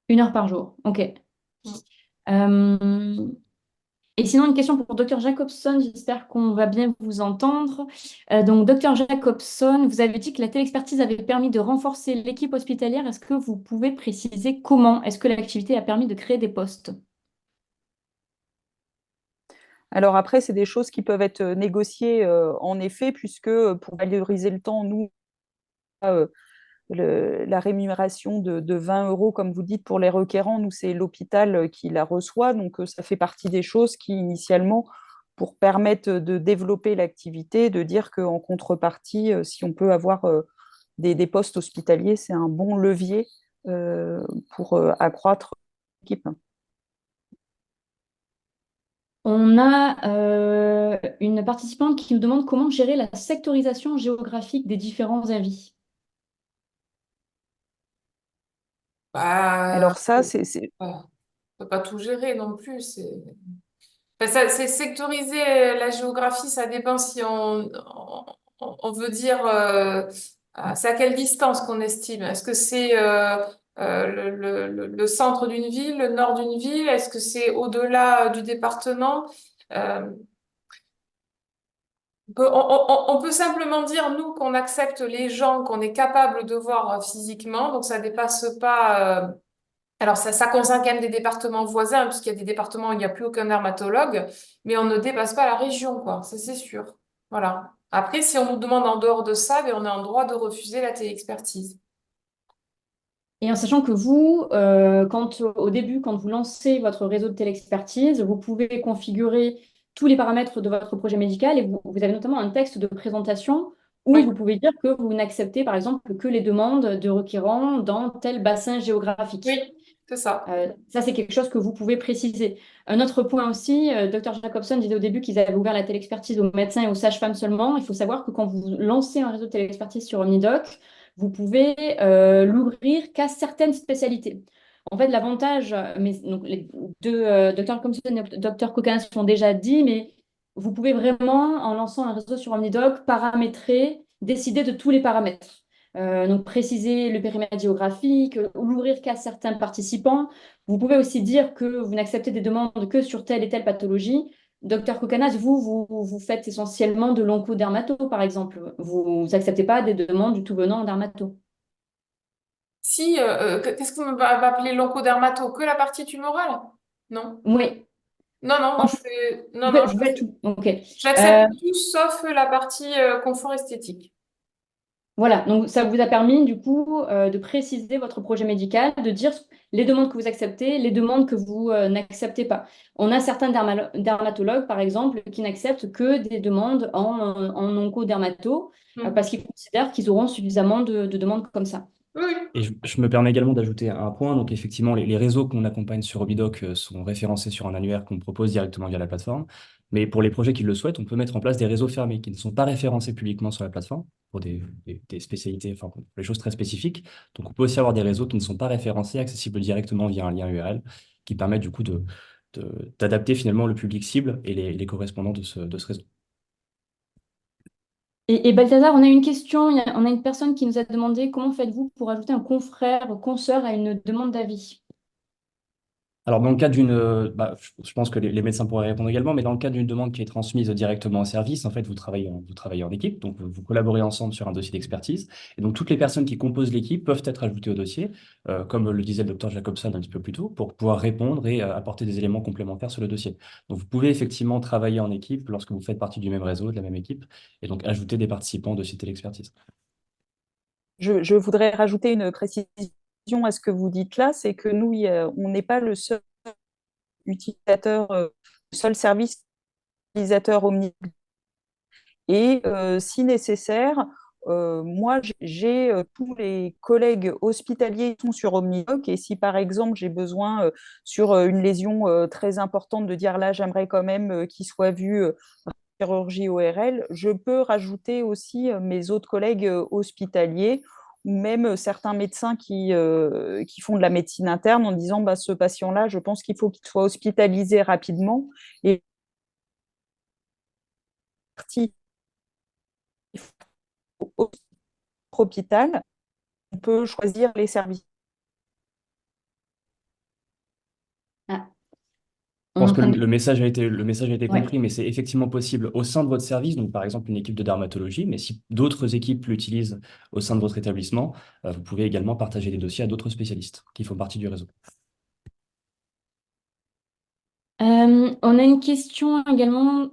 Speaker 2: 1 heure par jour. Ok.
Speaker 1: Mm.
Speaker 2: Euh, Et sinon, une question pour Dr Jacobson, j'espère qu'on va bien vous entendre. Donc, Dr Jacobson, vous avez dit que la télexpertise avait permis de renforcer l'équipe hospitalière. Est-ce que vous pouvez préciser comment est-ce que l'activité a permis de créer des postes?
Speaker 3: Alors après, c'est des choses qui peuvent être négociées en effet, puisque pour valoriser le temps, nous, euh, la rémunération de 20 euros, comme vous dites, pour les requérants, nous, c'est l'hôpital qui la reçoit. Donc, ça fait partie des choses qui, initialement, pour permettre de développer l'activité, de dire qu'en contrepartie, si on peut avoir des postes hospitaliers, c'est un bon levier pour accroître l'équipe.
Speaker 2: On a une participante qui nous demande comment gérer la sectorisation géographique des différents avis.
Speaker 1: Bah,
Speaker 3: Alors ça,
Speaker 1: on peut pas tout gérer non plus. Enfin, c'est sectoriser la géographie, ça dépend si on veut dire c'est à quelle distance qu'on estime. Est-ce que c'est le centre d'une ville, le nord d'une ville? Est-ce que c'est au-delà du département? Euh, on peut simplement dire, nous, qu'on accepte les gens qu'on est capable de voir physiquement, donc ça dépasse pas. Alors, ça concerne quand même des départements voisins, puisqu'il y a des départements où il n'y a plus aucun dermatologue, mais on ne dépasse pas la région, quoi, ça c'est sûr. Voilà. Après, si on nous demande en dehors de ça, ben, on est en droit de refuser la téléexpertise.
Speaker 2: Et en sachant que vous, au début, quand vous lancez votre réseau de télexpertise, vous pouvez configurer tous les paramètres de votre projet médical et vous avez notamment un texte de présentation où
Speaker 1: Oui,
Speaker 2: vous pouvez dire que vous n'acceptez par exemple que les demandes de requérants dans tel bassin géographique.
Speaker 1: oui, c'est ça.
Speaker 2: Ça, c'est quelque chose que vous pouvez préciser. Un autre point aussi, Dr Jacobson disait au début qu'ils avaient ouvert la télexpertise aux médecins et aux sages-femmes seulement. Il faut savoir que quand vous lancez un réseau de télexpertise sur OmniDoc, vous pouvez l'ouvrir qu'à certaines spécialités. En fait, l'avantage, mais donc les deux Dr Jacobson et Dr Kokanas l'ont déjà dit, mais vous pouvez vraiment, en lançant un réseau sur OmniDoc, paramétrer, décider de tous les paramètres. Donc préciser le périmètre géographique, l'ouvrir qu'à certains participants. Vous pouvez aussi dire que vous n'acceptez des demandes que sur telle et telle pathologie. Docteur Kokanas, vous faites essentiellement de l'oncodermato, par exemple. Vous n'acceptez pas des demandes du tout venant en dermato.
Speaker 1: Si, qu'est-ce qu'on va appeler l'oncodermato? Que la partie tumorale? Non.
Speaker 2: Oui,
Speaker 1: Non, non, moi
Speaker 2: en
Speaker 1: je
Speaker 2: fait,
Speaker 1: fais. Non, non,
Speaker 2: je fais tout. Ok.
Speaker 1: j'accepte tout sauf la partie confort esthétique.
Speaker 2: Voilà, donc ça vous a permis du coup de préciser votre projet médical, de dire les demandes que vous acceptez, les demandes que vous n'acceptez pas. On a certains dermatologues, par exemple, qui n'acceptent que des demandes en oncodermato
Speaker 1: Hmm.
Speaker 2: parce qu'ils considèrent qu'ils auront suffisamment de demandes comme ça.
Speaker 1: Oui, oui.
Speaker 4: Et je me permets également d'ajouter un point. Donc, effectivement, les réseaux qu'on accompagne sur Obidoc sont référencés sur un annuaire qu'on propose directement via la plateforme. Mais pour les projets qui le souhaitent, on peut mettre en place des réseaux fermés qui ne sont pas référencés publiquement sur la plateforme pour des spécialités, enfin, pour des choses très spécifiques. Donc, on peut aussi avoir des réseaux qui ne sont pas référencés, accessibles directement via un lien URL qui permet du coup d'adapter finalement le public cible et les correspondants de ce réseau.
Speaker 2: Et Balthazar, on a une question, on a une personne qui nous a demandé comment faites-vous pour ajouter un confrère, consoeur à une demande d'avis?
Speaker 4: Alors, dans le cas je pense que les médecins pourraient répondre également, mais dans le cas d'une demande qui est transmise directement au service, en fait, vous travaillez en équipe, donc vous collaborez ensemble sur un dossier d'expertise. Et donc, toutes les personnes qui composent l'équipe peuvent être ajoutées au dossier, comme le disait le docteur Jacobson un petit peu plus tôt, pour pouvoir répondre et apporter des éléments complémentaires sur le dossier. Donc, vous pouvez effectivement travailler en équipe lorsque vous faites partie du même réseau, de la même équipe, et donc ajouter des participants au dossier de l'expertise.
Speaker 3: Je voudrais rajouter une précision à ce que vous dites là, c'est que nous, on n'est pas le seul utilisateur, le seul service utilisateur Omni. Et si nécessaire, moi, j'ai tous les collègues hospitaliers qui sont sur OmniDoc. Et si, par exemple, j'ai besoin sur une lésion très importante de dire là, j'aimerais quand même qu'il soit vu chirurgie ORL, je peux rajouter aussi mes autres collègues hospitaliers ou même certains médecins qui font de la médecine interne en disant bah, ce patient-là, je pense qu'il faut qu'il soit hospitalisé rapidement. Et parti au hôpital, on peut choisir les services.
Speaker 2: Ah,
Speaker 4: Je
Speaker 2: on est
Speaker 4: pense
Speaker 2: en
Speaker 4: que
Speaker 2: train de...
Speaker 4: le message a été
Speaker 2: Ouais.
Speaker 4: compris, mais c'est effectivement possible au sein de votre service, donc par exemple une équipe de dermatologie, mais si d'autres équipes l'utilisent au sein de votre établissement, vous pouvez également partager des dossiers à d'autres spécialistes qui font partie du réseau.
Speaker 2: On a une question également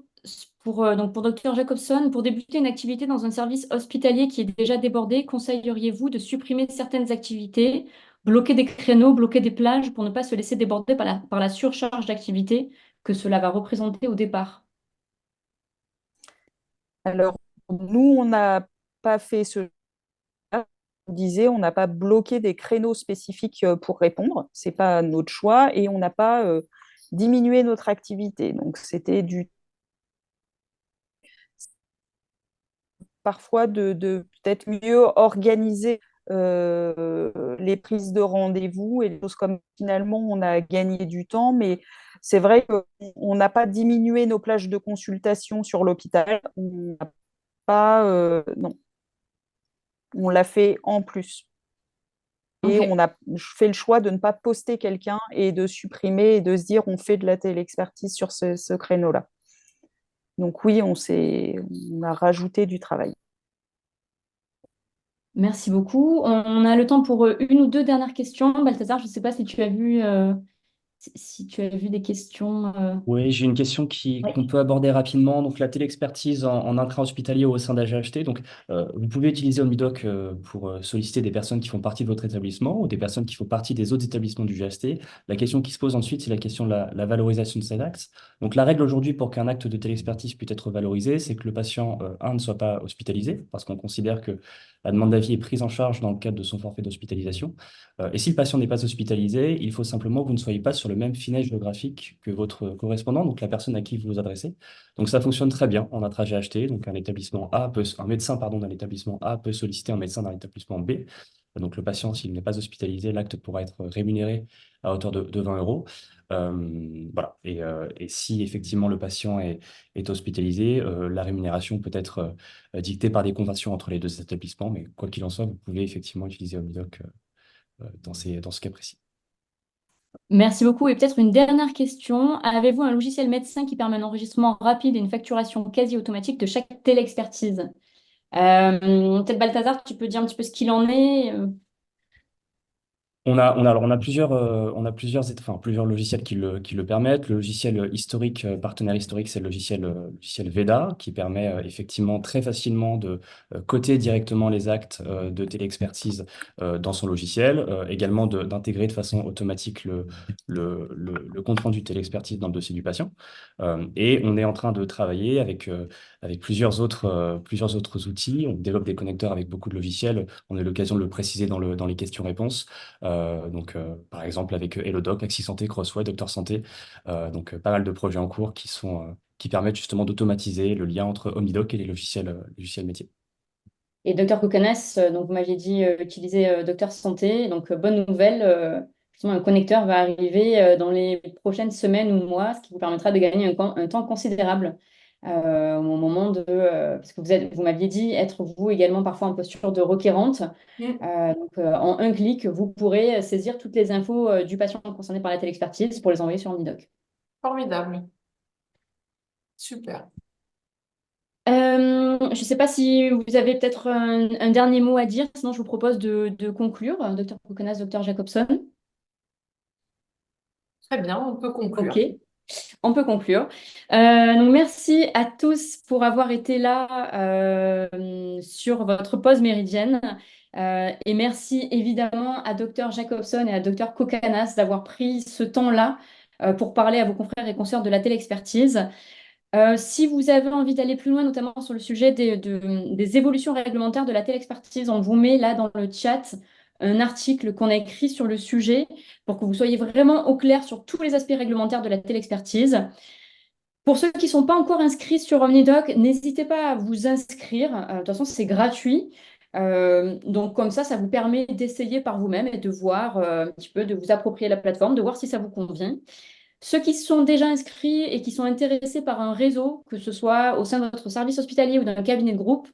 Speaker 2: donc pour Dr Jacobson. Pour débuter une activité dans un service hospitalier qui est déjà débordé, conseilleriez-vous de supprimer certaines activités, bloquer des créneaux, bloquer des plages pour ne pas se laisser déborder par la surcharge d'activités que cela va représenter au départ?
Speaker 3: Alors, nous, on n'a pas fait ce on disait, on n'a pas bloqué des créneaux spécifiques pour répondre. C'est pas notre choix et on n'a pas diminué notre activité. Donc, c'était du parfois de peut-être mieux organiser les prises de rendez-vous et des choses comme finalement on a gagné du temps, mais c'est vrai qu'on n'a pas diminué nos plages de consultation sur l'hôpital, on n'a pas, non, on l'a fait en plus. Et
Speaker 2: Ok.
Speaker 3: on a fait le choix de ne pas poster quelqu'un et de supprimer et de se dire on fait de la téléexpertise sur ce créneau-là. Donc oui, on a rajouté du travail.
Speaker 2: Merci beaucoup. On a le temps pour une ou deux dernières questions. Balthazar, je ne sais pas si tu as vu si tu as vu des questions.
Speaker 4: Oui, j'ai une question
Speaker 2: Oui.
Speaker 4: qu'on peut aborder rapidement. Donc, la téléexpertise en intra-hospitalier au sein d'AGHT. Donc, vous pouvez utiliser OmniDoc pour solliciter des personnes qui font partie de votre établissement ou des personnes qui font partie des autres établissements du GHT. La question qui se pose ensuite, c'est la question de la valorisation de cet acte. Donc, la règle aujourd'hui pour qu'un acte de téléexpertise puisse être valorisé, c'est que le patient, ne soit pas hospitalisé, parce qu'on considère que la demande d'avis est prise en charge dans le cadre de son forfait d'hospitalisation. Et si le patient n'est pas hospitalisé, il faut simplement que vous ne soyez pas sur le même filet géographique que votre correspondant, donc la personne à qui vous vous adressez. Donc ça fonctionne très bien en trajet acheté. Donc un médecin pardon, d'un établissement A peut solliciter un médecin d'un établissement B. Donc le patient, s'il n'est pas hospitalisé, l'acte pourra être rémunéré à hauteur de 20 euros. Voilà. Et si effectivement le patient est hospitalisé, la rémunération peut être dictée par des conventions entre les deux établissements. Mais quoi qu'il en soit, vous pouvez effectivement utiliser OmniDoc dans ce cas précis.
Speaker 2: Merci beaucoup. Et peut-être une dernière question. Avez-vous un logiciel médecin qui permet un enregistrement rapide et une facturation quasi automatique de chaque téléexpertise? Peut-être Balthazar, tu peux dire un petit peu ce qu'il en est?
Speaker 4: Alors, plusieurs logiciels qui le permettent. Le logiciel historique, partenaire historique, c'est le logiciel Veda, qui permet effectivement très facilement de coter directement les actes de téléexpertise dans son logiciel, également d'intégrer de façon automatique le compte-rendu de téléexpertise dans le dossier du patient. Et on est en train de travailler avec plusieurs autres outils. On développe des connecteurs avec beaucoup de logiciels. On a eu l'occasion de le préciser dans les questions-réponses. Par exemple, avec HelloDoc, AxiSanté, Crossway, Docteur Santé. Pas mal de projets en cours qui permettent justement d'automatiser le lien entre OmniDoc et les logiciels métiers.
Speaker 2: Et Docteur Kokanas, donc vous m'aviez dit utiliser Docteur Santé. Donc bonne nouvelle, justement, un connecteur va arriver dans les prochaines semaines ou mois, ce qui vous permettra de gagner un temps considérable au moment de... parce que vous m'aviez dit être vous également parfois en posture de requérante. En un clic, vous pourrez saisir toutes les infos du patient concerné par la téléexpertise pour les envoyer sur OmniDoc.
Speaker 1: Formidable. Super.
Speaker 2: Je ne sais pas si vous avez peut-être un dernier mot à dire, sinon je vous propose de conclure. Docteur Kokanas, Docteur Jacobson.
Speaker 1: Très bien, on peut conclure.
Speaker 2: Ok, on peut conclure. Donc merci à tous pour avoir été là sur votre pause méridienne. Et merci évidemment à Docteur Jacobson et à Docteur Kokanas d'avoir pris ce temps-là pour parler à vos confrères et consoeurs de la téléexpertise. Si vous avez envie d'aller plus loin, notamment sur le sujet des évolutions réglementaires de la téléexpertise, on vous met là dans le chat un article qu'on a écrit sur le sujet pour que vous soyez vraiment au clair sur tous les aspects réglementaires de la téléexpertise. Pour ceux qui ne sont pas encore inscrits sur OmniDoc, n'hésitez pas à vous inscrire. De toute façon, c'est gratuit. Donc comme ça vous permet d'essayer par vous-même et de voir un petit peu, de vous approprier la plateforme, de voir si ça vous convient. Ceux qui sont déjà inscrits et qui sont intéressés par un réseau, que ce soit au sein de votre service hospitalier ou d'un cabinet de groupe,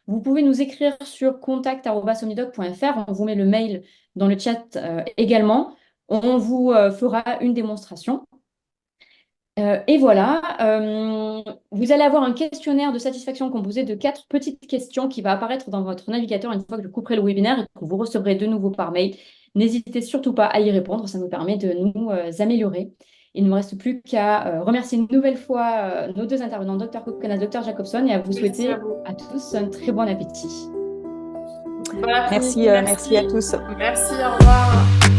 Speaker 2: vous pouvez nous écrire sur contact@omnidoc.fr. On vous met le mail dans le chat également. On vous fera une démonstration. Et voilà, vous allez avoir un questionnaire de satisfaction composé de 4 petites questions qui va apparaître dans votre navigateur une fois que je couperai le webinaire et que vous recevrez de nouveau par mail. N'hésitez surtout pas à y répondre, ça nous permet de nous améliorer. Il ne me reste plus qu'à remercier une nouvelle fois nos deux intervenants, Dr Kokanas, Dr Jacobson, et à vous souhaiter à tous un très bon appétit.
Speaker 1: Bon après-midi,
Speaker 3: Merci à tous.
Speaker 1: Merci, au revoir.